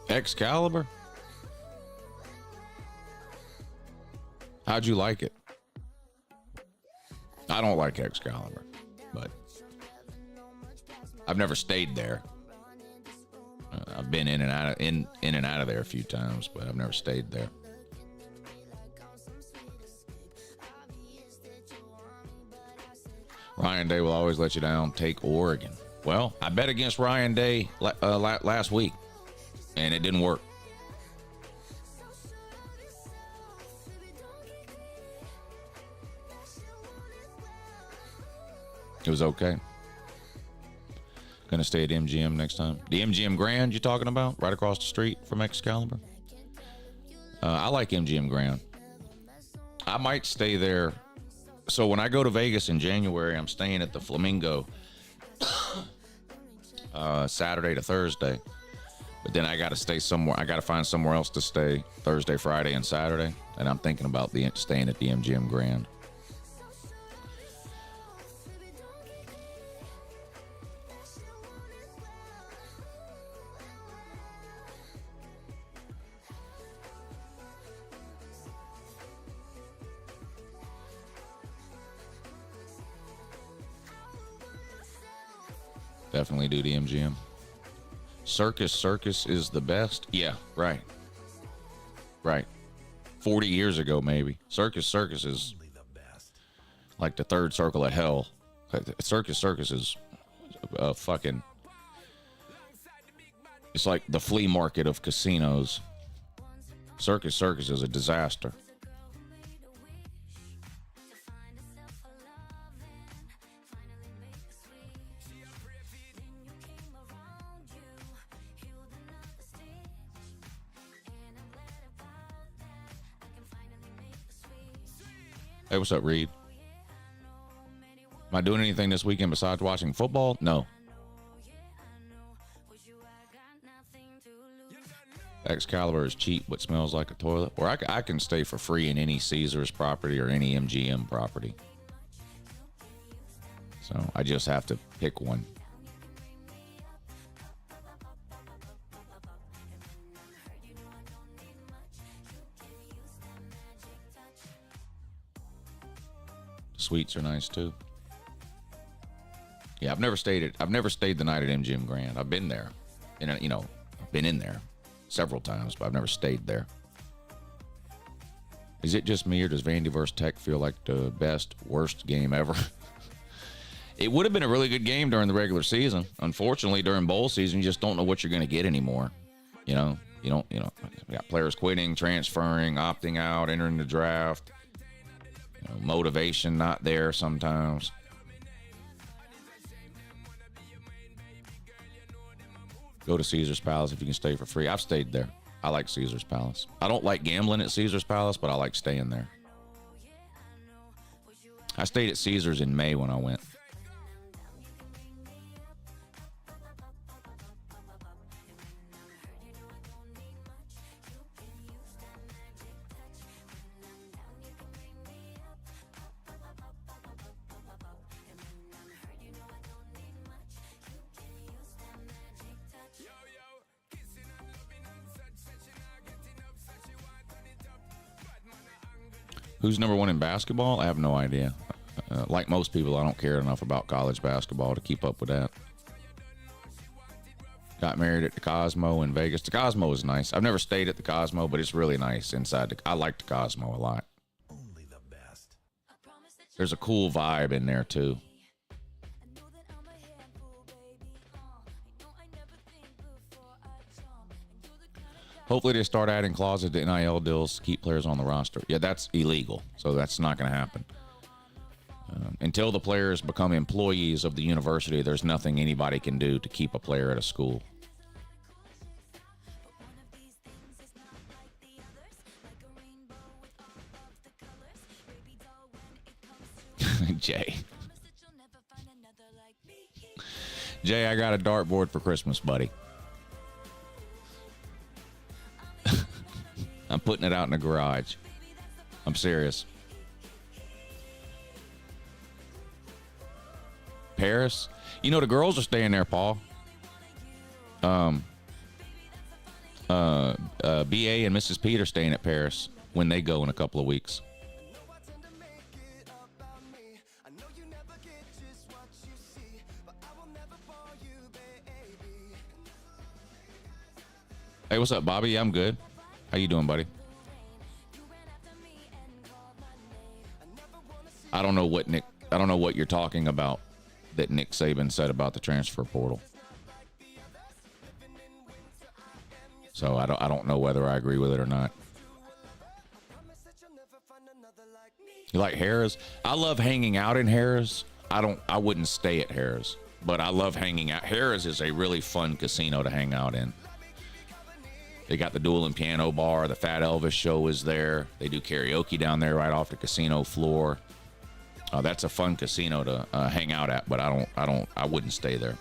Excalibur? How'd you like it? I don't like Excalibur, but I've never stayed there. I've been in and out of there a few times, but I've never stayed there. Ryan Day will always let you down. Take Oregon. Well, I bet against Ryan Day last week, and it didn't work. It was okay. Gonna stay at MGM next time. The MGM Grand you're talking about, right across the street from Excalibur. I like MGM Grand. I might stay there. So when I go to Vegas in January, I'm staying at the Flamingo Saturday to Thursday. But then I got to stay somewhere. I got to find somewhere else to stay Thursday, Friday, and Saturday. And I'm thinking about staying at the MGM Grand. Definitely do the MGM. Circus is the best. Yeah, right. 40 years ago, maybe. Circus is like the third circle of hell. Circus is fucking. It's like the flea market of casinos. Circus is a disaster. Hey, what's up, Reed? Am I doing anything this weekend besides watching football? No. Excalibur is cheap but smells like a toilet. Or I can stay for free in any Caesars property or any MGM property. So I just have to pick one. Suites are nice too. Yeah, I've never stayed the night at MGM Grand. I've been there, and I've been in there several times, but I've never stayed there. Is it just me, or does Vandy vs. Tech feel like the worst game ever? It would have been a really good game during the regular season. Unfortunately, during bowl season, you just don't know what you're going to get anymore. You got players quitting, transferring, opting out, entering the draft. Motivation not there sometimes. Go to Caesar's Palace if you can stay for free. I've stayed there. I like Caesar's Palace. I don't like gambling at Caesar's Palace, but I like staying there. I stayed at Caesar's in May when I went. Who's number one in basketball? I have no idea. Like most people, I don't care enough about college basketball to keep up with that. Got married at the Cosmo in Vegas. The Cosmo is nice. I've never stayed at the Cosmo, but it's really nice inside. I like the Cosmo a lot. Only the best. There's a cool vibe in there, too. Hopefully they start adding clauses to NIL deals to keep players on the roster. Yeah, that's illegal, so that's not going to happen. Until the players become employees of the university, there's nothing anybody can do to keep a player at a school. Jay. Jay, I got a dartboard for Christmas, buddy. I'm putting it out in the garage. I'm serious. Paris? You know, the girls are staying there, Paul. BA and Mrs. Pete are staying at Paris when they go in a couple of weeks. Hey, what's up, Bobby? Yeah, I'm good. How you doing, buddy? I don't know what you're talking about that Nick Saban said about the transfer portal. So I don't know whether I agree with it or not. You like Harrah's? I love hanging out in Harrah's. I wouldn't stay at Harrah's, but I love hanging out. Harrah's is a really fun casino to hang out in. They got the dual and piano bar. The Fat Elvis show is there. They do karaoke down there right off the casino floor. That's a fun casino to hang out at, but I wouldn't stay there.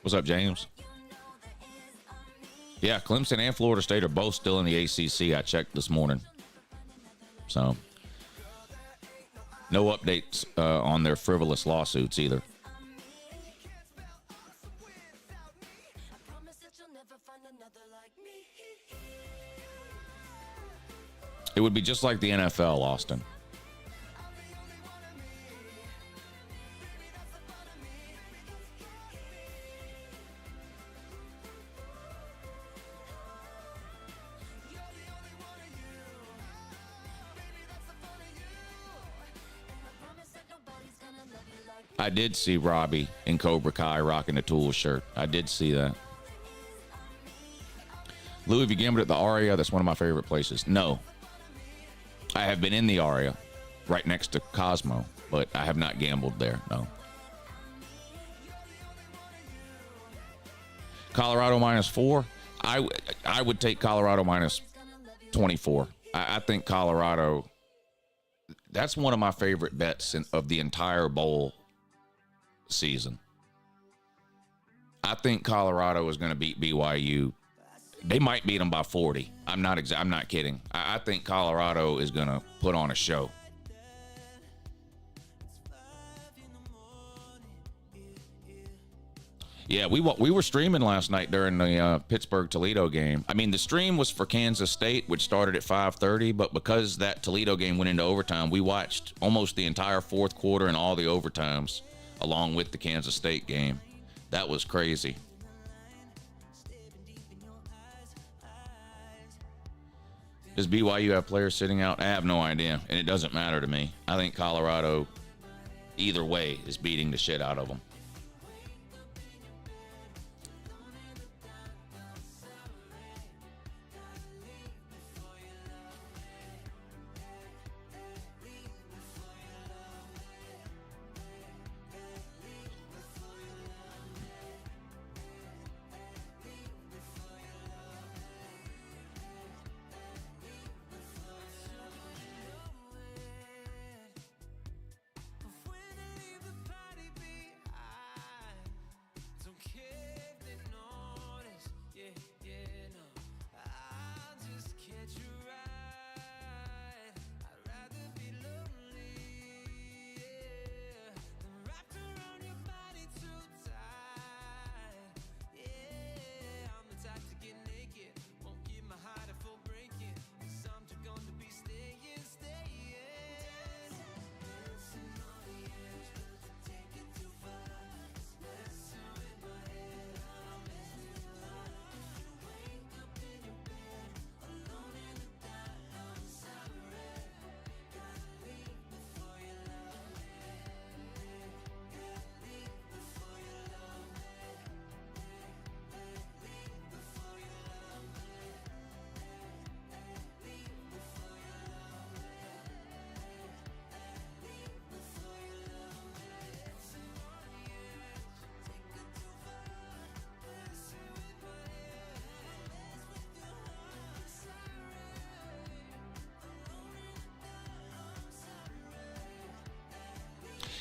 What's up, James? Yeah, Clemson and Florida State are both still in the ACC. I checked this morning. So no updates on their frivolous lawsuits either. It would be just like the NFL, Austin. I did see Robbie in Cobra Kai rocking the Tools shirt. I did see that. Lou, have you gambled at the Aria? That's one of my favorite places. No. I have been in the Aria, right next to Cosmo, but I have not gambled there, no. Colorado -4. I would take Colorado -24. I think Colorado, that's one of my favorite bets of the entire bowl season. I think Colorado is going to beat BYU. They might beat them by 40. I'm not kidding. I think Colorado is going to put on a show. Yeah, we were streaming last night during the Pittsburgh-Toledo game. I mean, the stream was for Kansas State, which started at 5:30, but because that Toledo game went into overtime, we watched almost the entire fourth quarter and all the overtimes along with the Kansas State game. That was crazy. Does BYU have players sitting out? I have no idea, and it doesn't matter to me. I think Colorado, either way, is beating the shit out of them.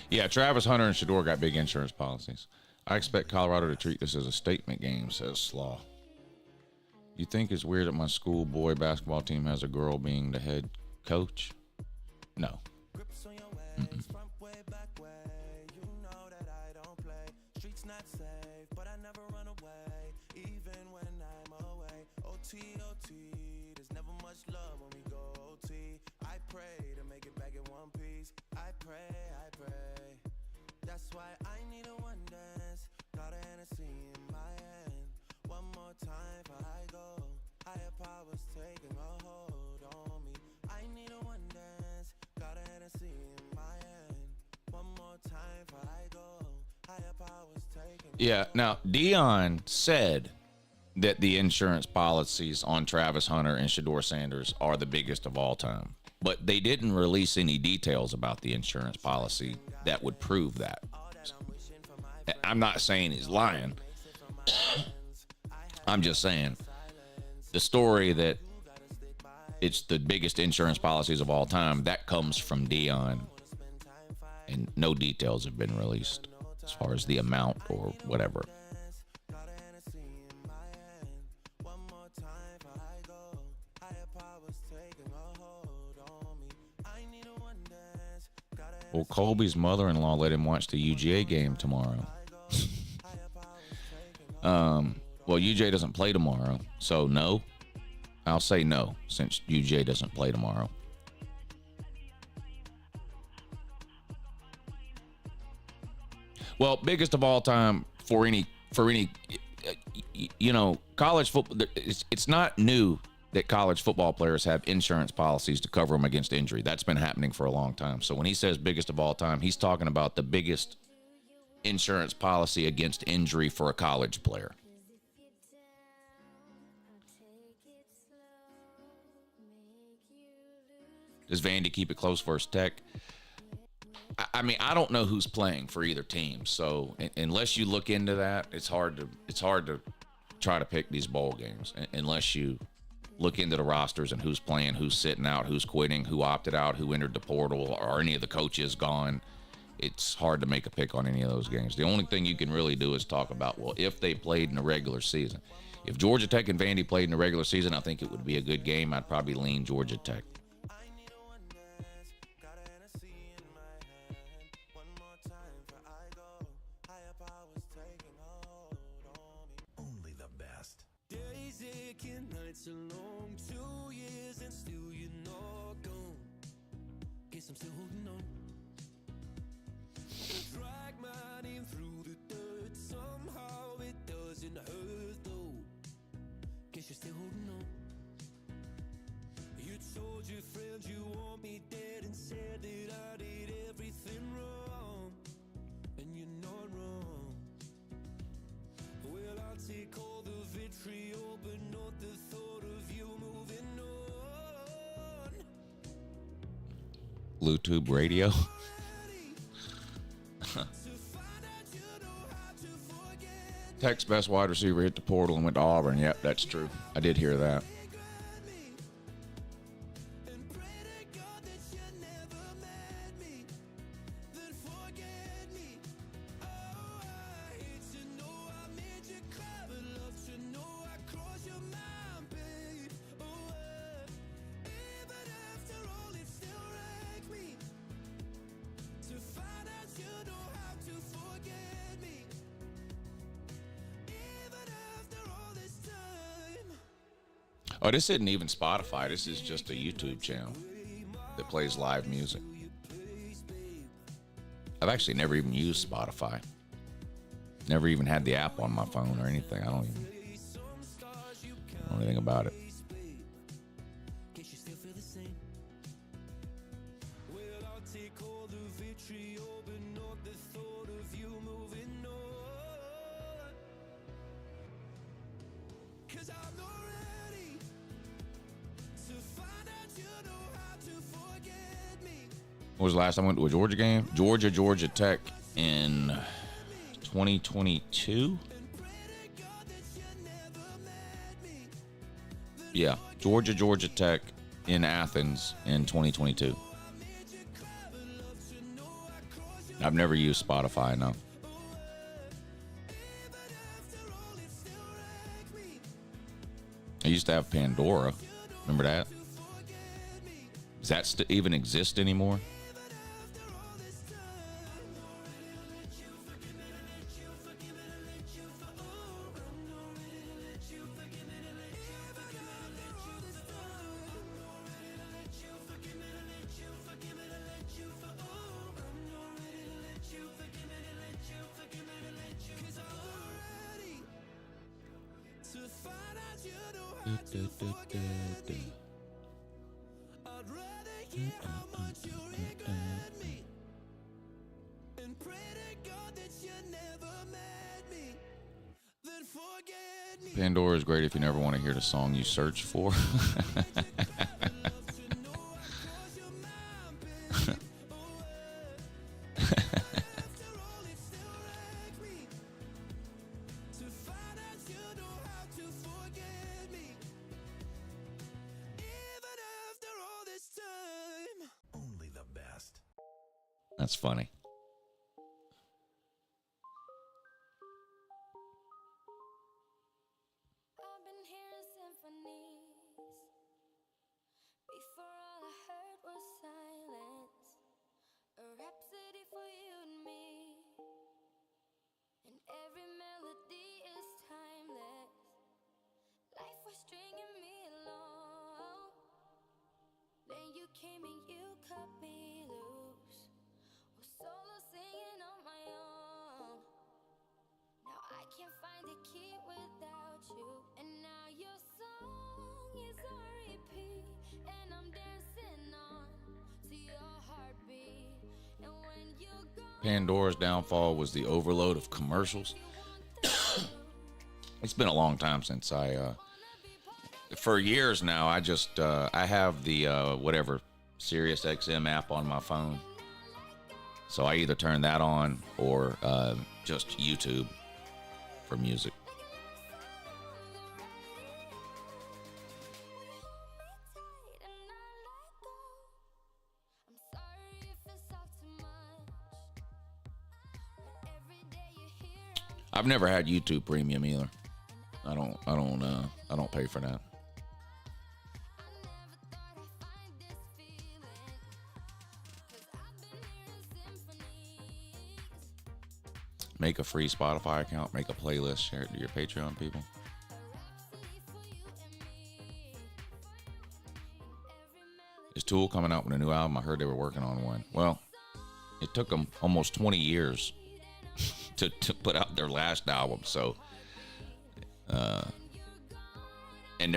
Yeah, Travis Hunter and Shador got big insurance policies. I expect Colorado to treat this as a statement game, says Slaw. You think it's weird that my school boy basketball team has a girl being the head coach? No. Mm-mm. Yeah, now Dion said that the insurance policies on Travis Hunter and Shador Sanders are the biggest of all time, but they didn't release any details about the insurance policy that would prove that. I'm not saying he's lying. I'm just saying the story that it's the biggest insurance policies of all time, that comes from Dion, and no details have been released as far as the amount or whatever. Well, Colby's mother-in-law let him watch the UGA game tomorrow. Well, UJ doesn't play tomorrow, so no. I'll say no, since UJ doesn't play tomorrow. Well, biggest of all time for any college football. It's not new that college football players have insurance policies to cover them against injury. That's been happening for a long time. So when he says biggest of all time, he's talking about the biggest insurance policy against injury for a college player. Does Vandy keep it close versus Tech? I mean, I don't know who's playing for either team, so unless you look into that, it's hard to try to pick these bowl games unless you look into the rosters and who's playing, who's sitting out, who's quitting, who opted out, who entered the portal, or any of the coaches gone. It's hard to make a pick on any of those games. The only thing you can really do is talk about, well, if they played in the regular season. If Georgia Tech and Vandy played in the regular season, I think it would be a good game. I'd probably lean Georgia Tech. Only the best. Days aching, nights are long, 2 years and still you're not gone. Guess I'm still holding on. Drag my name through the dirt, somehow it doesn't hurt though. Guess you're still holding on. You told your friends you want me dead and said that I did everything wrong, and you're not wrong. Well, I'll take all the vitriol, but not the thought of you moving on. LoutubeHere Radio. Tech's best wide receiver hit the portal and went to Auburn. Yep, that's true. I did hear that. Oh, this isn't even Spotify. This is just a YouTube channel that plays live music. I've actually never even used Spotify. Never even had the app on my phone or anything. I don't know anything about it. When was the last time I went to a Georgia game? Georgia Tech in 2022. Yeah, Georgia Tech in Athens in 2022. I've never used Spotify, no. I used to have Pandora. Remember that? Does that even exist anymore? Pandora is great if you never want to hear the song you search for. Only the best. That's funny. I've been hearing symphonies. Before all I heard was silence. A rhapsody for you and me. And every melody is timeless. Life was stringing me along. Then you came and you cut me loose. Was solo singing on my own. Now I can't find a key without you. And now your song is on repeat. And I'm dancing on to your heartbeat. And when you go, Pandora's downfall was the overload of commercials. It's been a long time since for years now, I have the whatever Sirius XM app on my phone. So I either turn that on or just YouTube for music. I'm sorry if it's all too much. But every day you're here, I've never had YouTube Premium either. I don't pay for that. I never thought I'd find this feeling. 'Cause I've been hearing symphonies. Make a free Spotify account, make a playlist, share it to your Patreon people. A rhapsody for you and me. Every melody. Is Tool coming out with a new album? I heard they were working on one. Well, it took them almost 20 years to put out their last album. So, and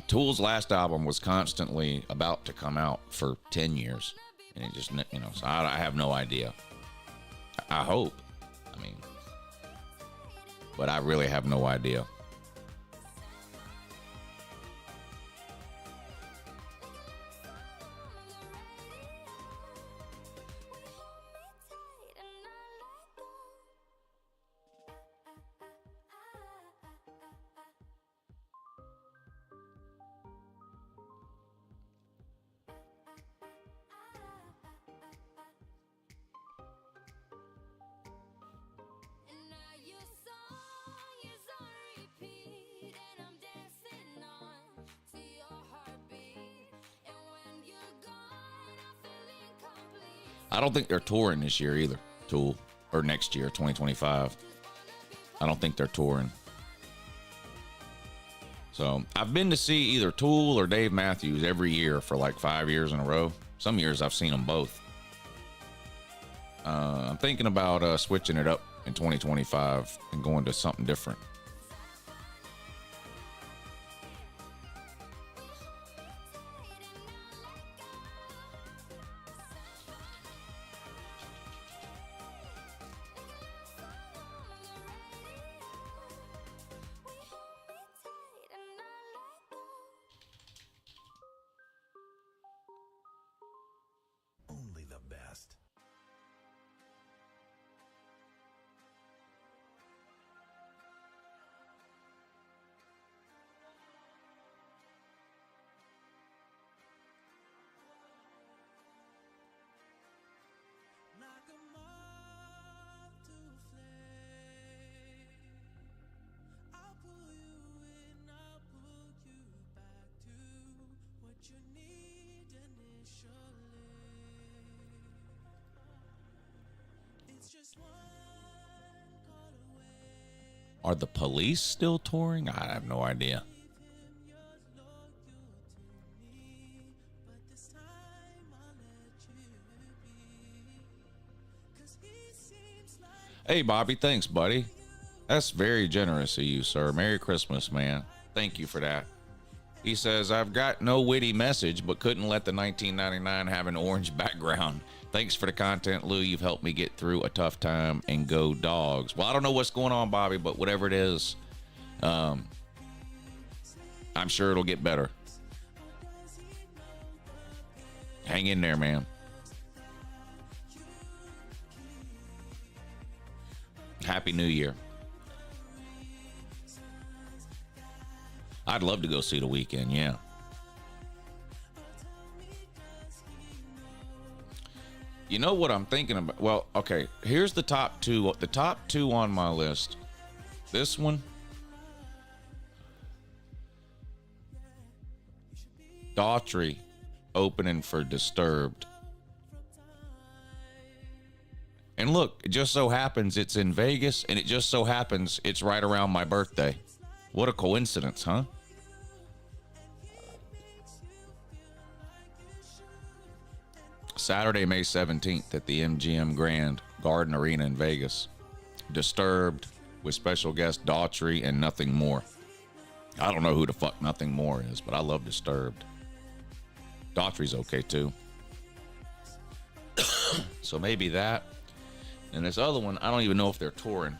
Tool's last album was constantly about to come out for 10 years. And it just, so I have no idea. I hope. But I really have no idea. And now your song is on repeat, and I'm dancing on to your heartbeat. And when you're gone, I feel incomplete. I don't think they're touring this year either, Tool, or next year, 2025. I don't think they're touring. So I've been to see either Tool or Dave Matthews every year for like 5 years in a row. Some years I've seen them both. I'm thinking about switching it up in 2025 and going to something different. Only the best. Are the Police still touring? I have no idea. Hey, Bobby, thanks, buddy. That's very generous of you, sir. Merry Christmas, man. Thank you for that. He says, I've got no witty message, but couldn't let the 1999 have an orange background. Thanks for the content, Lou. You've helped me get through a tough time, and go Dogs. Well, I don't know what's going on, Bobby, but whatever it is, I'm sure it'll get better. Hang in there, man. Happy New Year. I'd love to go see The Weeknd, yeah. You know what I'm thinking about? Well, okay, here's the top two. The top two on my list. This one. Daughtry opening for Disturbed. And look, it just so happens it's in Vegas, and it just so happens it's right around my birthday. What a coincidence, huh? Saturday, May 17th at the MGM Grand Garden Arena in Vegas. Disturbed with special guest Daughtry and Nothing More. I don't know who the fuck Nothing More is, but I love Disturbed. Daughtry's okay too. So maybe that. And this other one, I don't even know if they're touring.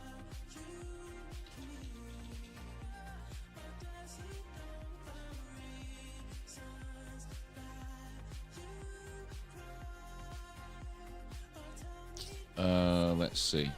Let's see.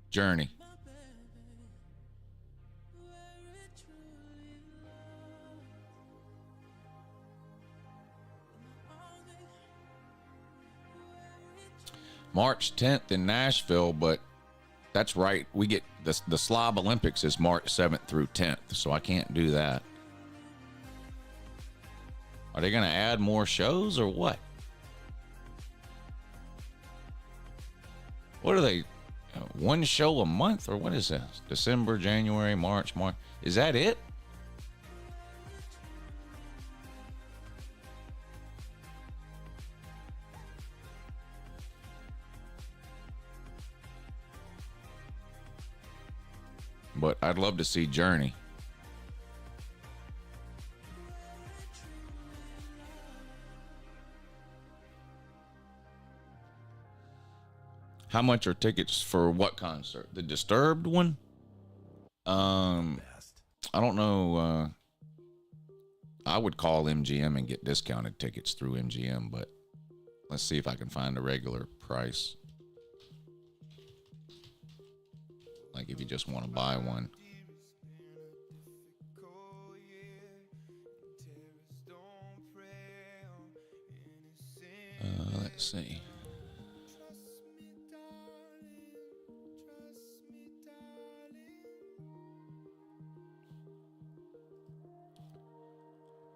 Journey. March 10th in Nashville, but that's right. We get the Slob Olympics is March 7th through 10th, so I can't do that. Are they going to add more shows or what? What are they? One show a month or what is this? December, January, March. Is that it? But I'd love to see Journey. How much are tickets for what concert? The Disturbed one? I don't know. I would call MGM and get discounted tickets through MGM, but let's see if I can find a regular price. Like if you just want to buy one. Let's see.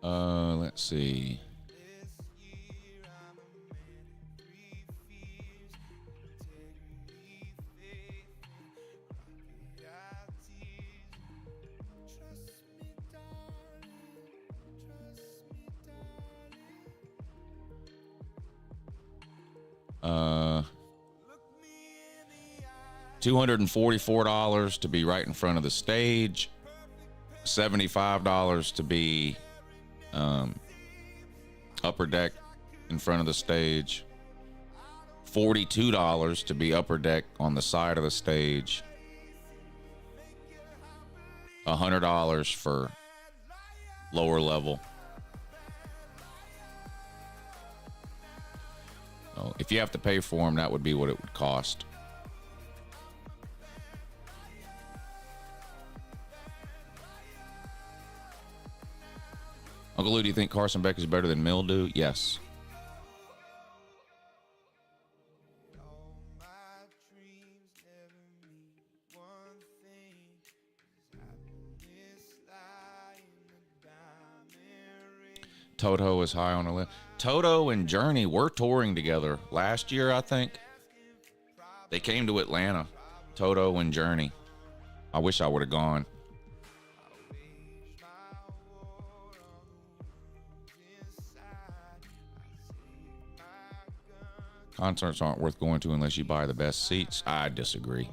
Let's see. $244 to be right in front of the stage. $75 to be upper deck in front of the stage. $42 to be upper deck on the side of the stage. $100 for lower level. So if you have to pay for them, that would be what it would cost. Uncle Lou, do you think Carson Beck is better than Mildew? Yes. Toto is high on the list. Toto and Journey were touring together last year, I think. They came to Atlanta. Toto and Journey. I wish I would have gone. Concerts aren't worth going to unless you buy the best seats. I disagree.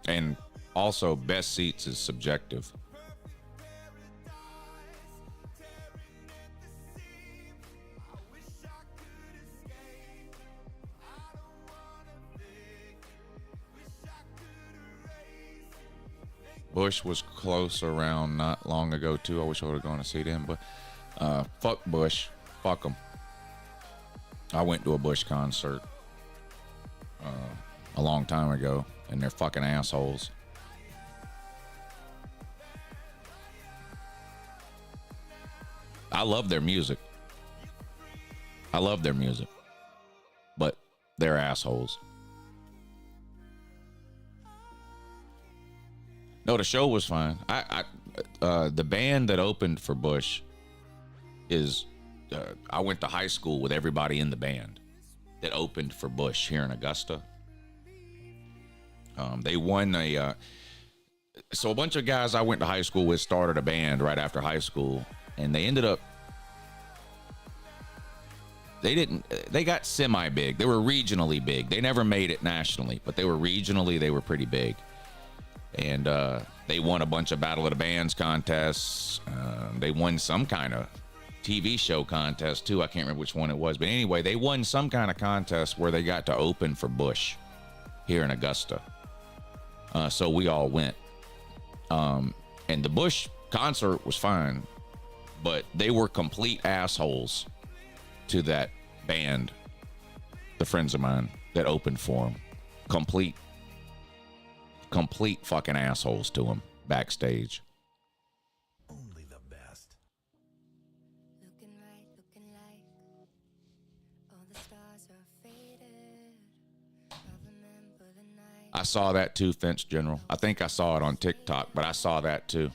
And also, best seats is subjective. Bush was close around not long ago too. I wish I would have gone to see them, but fuck Bush, fuck them. I went to a Bush concert a long time ago, and they're fucking assholes. I love their music. But they're assholes. No, the show was fine. The band that opened for Bush is, I went to high school with everybody in the band that opened for Bush here in Augusta. They won so a bunch of guys I went to high school with started a band right after high school, and they ended up, they got semi-big. They were regionally big. They never made it nationally, but they were pretty big. And they won a bunch of Battle of the Bands contests. They won some kind of TV show contest, too. I can't remember which one it was. But anyway, they won some kind of contest where they got to open for Bush here in Augusta. So we all went. And the Bush concert was fine, but they were complete assholes to that band, the friends of mine that opened for them. Complete fucking assholes to him backstage. Only the best. Looking right, looking like all the stars are faded. I remember the night. I saw that too, Fence General. I think I saw it on TikTok, but I saw that too.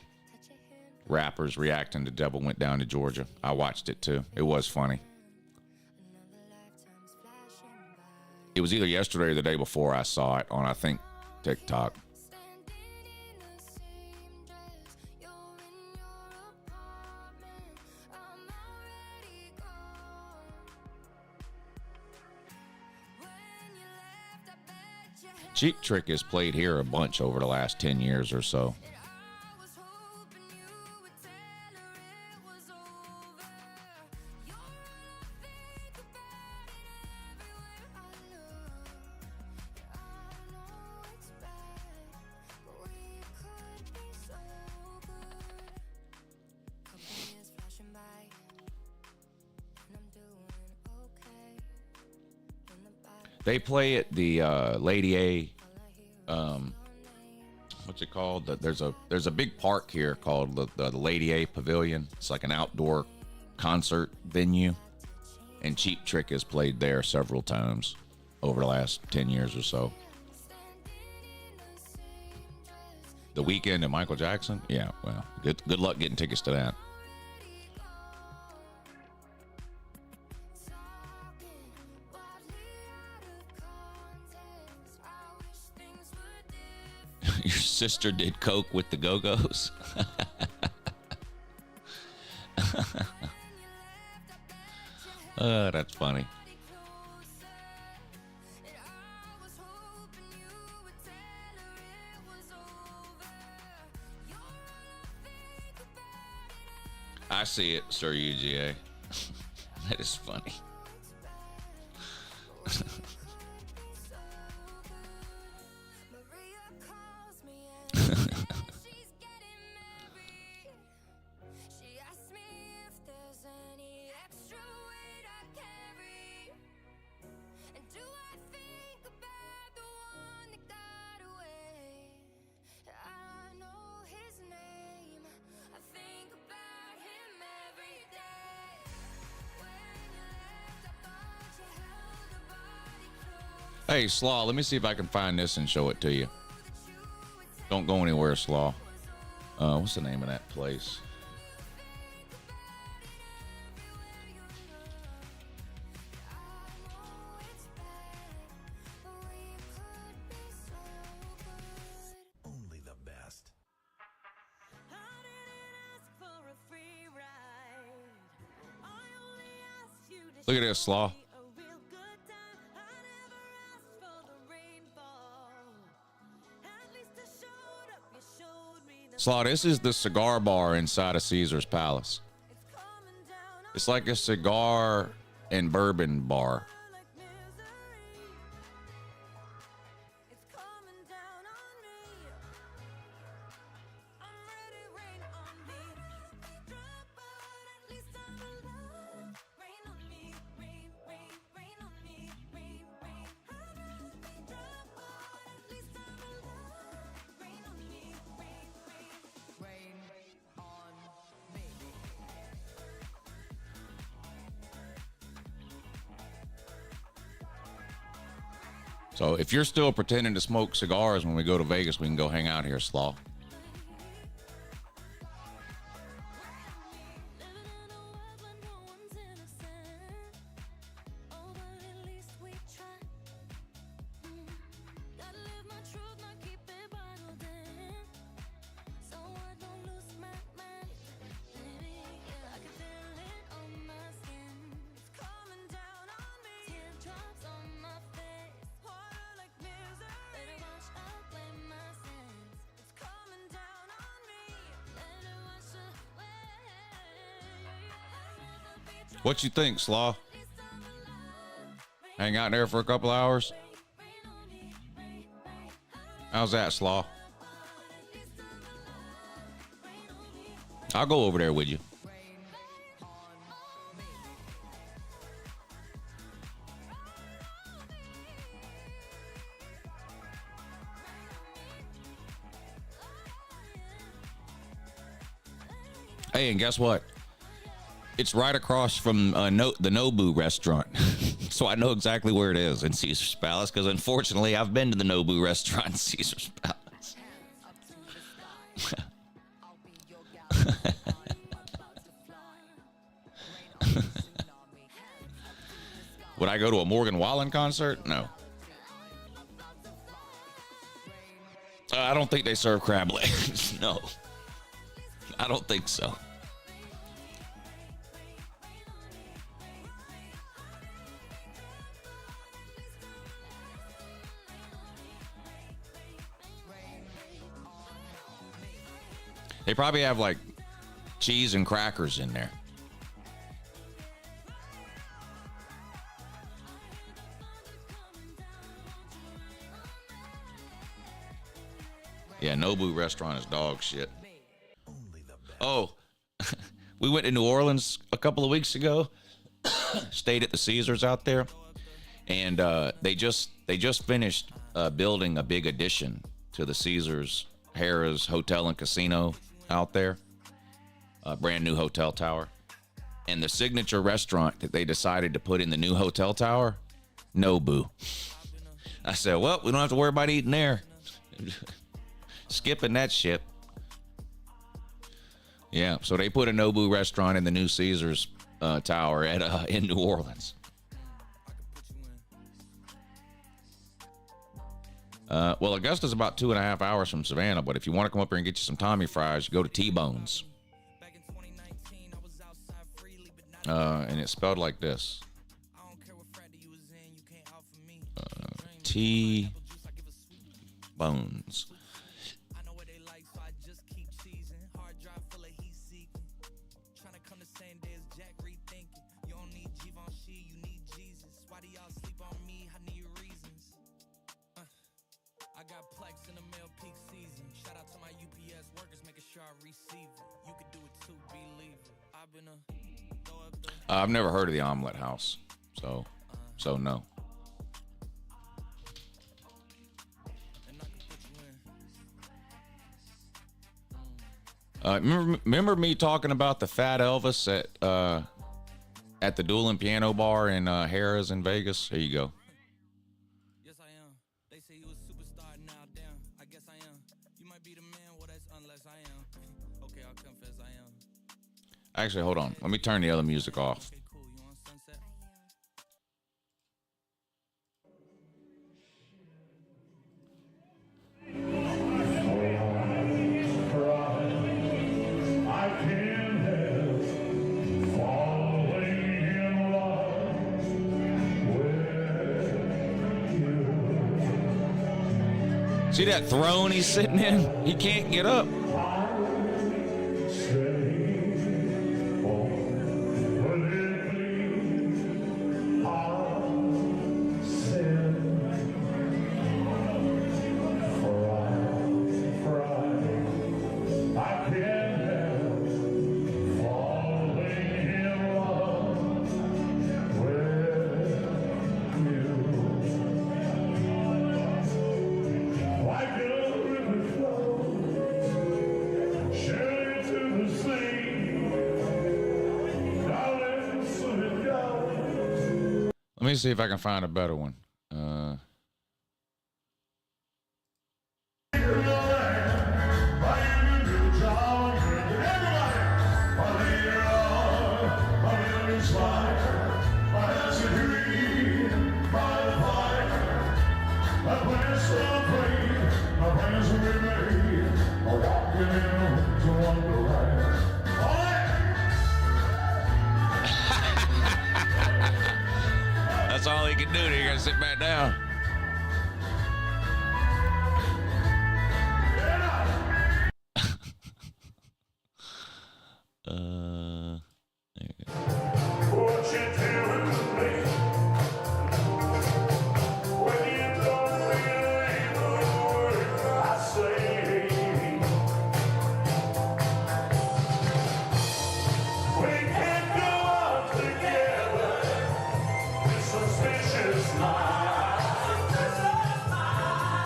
Rappers reacting to Devil Went Down to Georgia. I watched it too. It was funny. It was either yesterday or the day before I saw it on, I think, TikTok. Cheap Trick has played here a bunch over the last 10 years or so. They play at the Lady A. What's it called? There's a big park here called the Lady A Pavilion. It's like an outdoor concert venue, and Cheap Trick has played there several times over the last 10 years or so. The Weeknd and Michael Jackson? Yeah, well, good luck getting tickets to that. Your sister did coke with the Go-Go's. That's funny. I see it, Sir UGA. That is funny. Hey, Slaw, let me see if I can find this and show it to you. Don't go anywhere, Slaw. What's the name of that place? Only the best. Look at this, Slaw. Slaw, this is the cigar bar inside of Caesar's Palace. It's like a cigar and bourbon bar. So if you're still pretending to smoke cigars when we go to Vegas, we can go hang out here, Slaw. What you think, Slaw? Hang out there for a couple hours? How's that, Slaw? I'll go over there with you. Hey, and guess what? It's right across from the Nobu restaurant. So I know exactly where it is in Caesar's Palace, because unfortunately I've been to the Nobu restaurant in Caesar's Palace. Would I go to a Morgan Wallen concert? No. I don't think they serve crab legs. No. I don't think so. They probably have like cheese and crackers in there. Yeah, Nobu restaurant is dog shit. Oh, we went to New Orleans a couple of weeks ago. Stayed at the Caesars out there, and they just finished building a big addition to the Caesars Harrah's Hotel and Casino out there. A brand new hotel tower. And the signature restaurant that they decided to put in the new hotel tower, Nobu. I said, well, we don't have to worry about eating there. Skipping that shit. Yeah, so they put a Nobu restaurant in the new Caesars tower at in New Orleans. Well, Augusta's about 2.5 hours from Savannah, but if you want to come up here and get you some Tommy fries, you go to T-Bones. And it's spelled like this. T-Bones. I've never heard of the Omelet House, so no. Remember me talking about the Fat Elvis at the Dueling Piano Bar in Harrah's in Vegas? Here you go. Actually, hold on. Let me turn the other music off. See that throne he's sitting in? He can't get up. Let me see if I can find a better one. That's all he can do. You gotta sit back down. There you go. What you doing with me? When you don't believe the word I say, we can go out together with suspicious minds,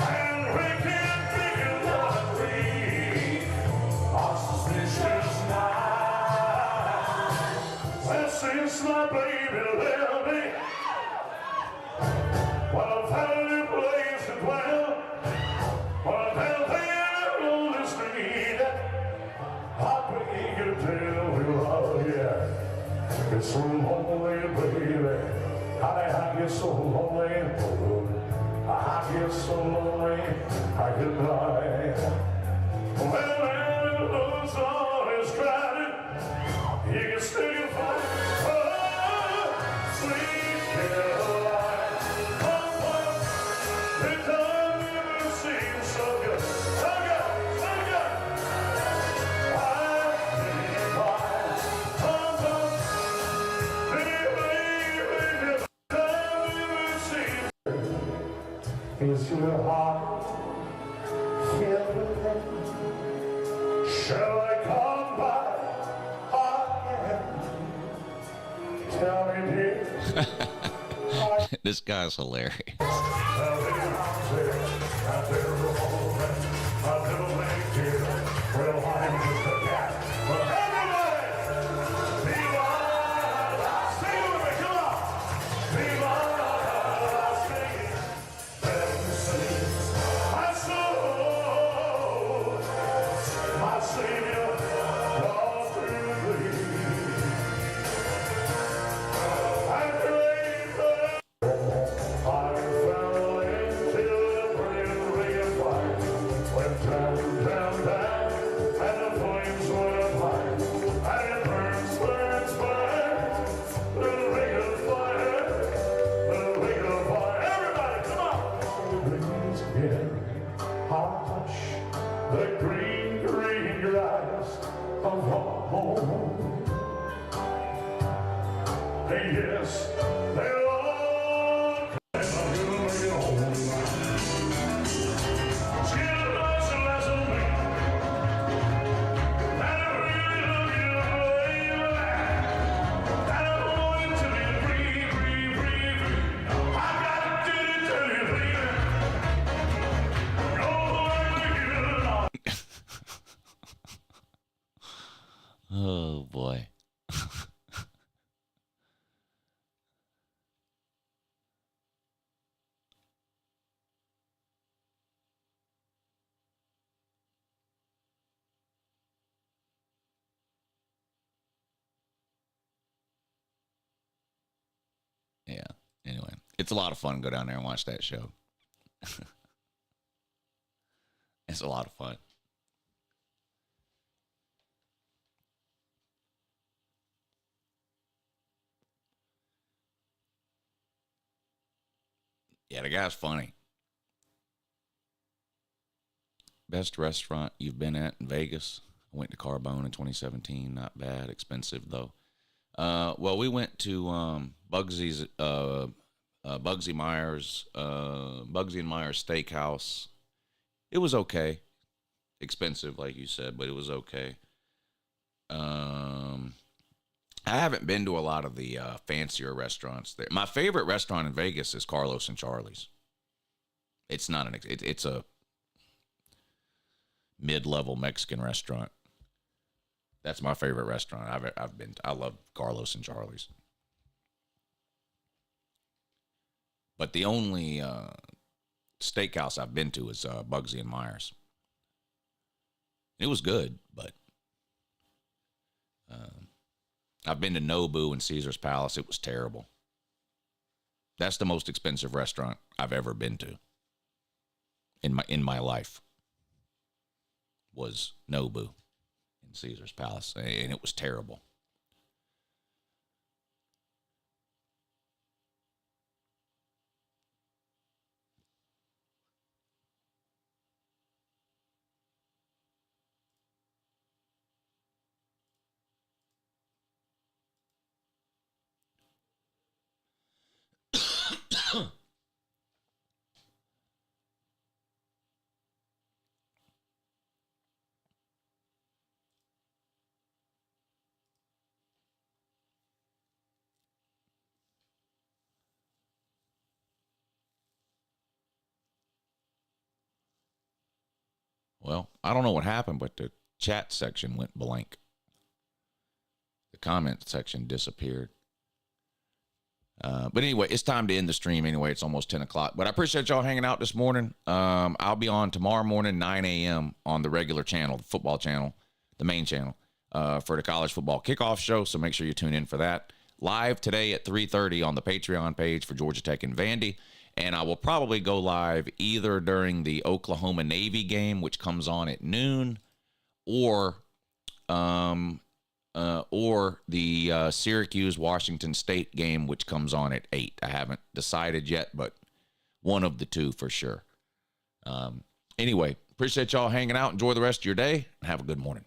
and we can figure what we are suspicious minds. Well, since my baby left me, well, I've had a new place to dwell. Well, I've had a thing on the street. Heartbreak to tell you, oh yeah. It's so lonely, baby. I get so lonely. I get so lonely, I can die. Well, man, it looks always crowded. You can still find sweet Caroline. The time never seems so good. So good, so good. I can't buy baby, the time never seems. Is your heart filled with them? Shall I come by again? Tell me, dear. This guy's hilarious. The green, green grass of home. Yes, they're all home. She loves a less of me. And I really love you, baby. And I want it to be free, free, free, free. I got to tell you, baby. Oh boy. It's a lot of fun to go down there and watch that show. It's a lot of fun. Yeah, the guy's funny. Best restaurant you've been at in Vegas? I went to Carbone in 2017. Not bad. Expensive, though. Well, we went to Bugsy's, Bugsy Myers, Bugsy and Myers Steakhouse. It was okay. Expensive, like you said, but it was okay. I haven't been to a lot of the fancier restaurants there. My favorite restaurant in Vegas is Carlos and Charlie's. It's not it's a mid-level Mexican restaurant. That's my favorite restaurant. I love Carlos and Charlie's. But the only steakhouse I've been to is Bugsy and Myers. It was good, but I've been to Nobu and Caesar's Palace. It was terrible. That's the most expensive restaurant I've ever been to in my life. Was Nobu in Caesar's Palace, and it was terrible. Well, I don't know what happened, but the chat section went blank. The comment section disappeared. But anyway, it's time to end the stream anyway. It's almost 10 o'clock. But I appreciate y'all hanging out this morning. I'll be on tomorrow morning, 9 a.m. on the regular channel, the football channel, the main channel, for the college football kickoff show. So make sure you tune in for that. Live today at 3:30 on the Patreon page for Georgia Tech and Vandy. And I will probably go live either during the Oklahoma Navy game, which comes on at noon, or the Syracuse-Washington State game, which comes on at 8. I haven't decided yet, but one of the two for sure. Anyway, appreciate y'all hanging out. Enjoy the rest of your day, and have a good morning.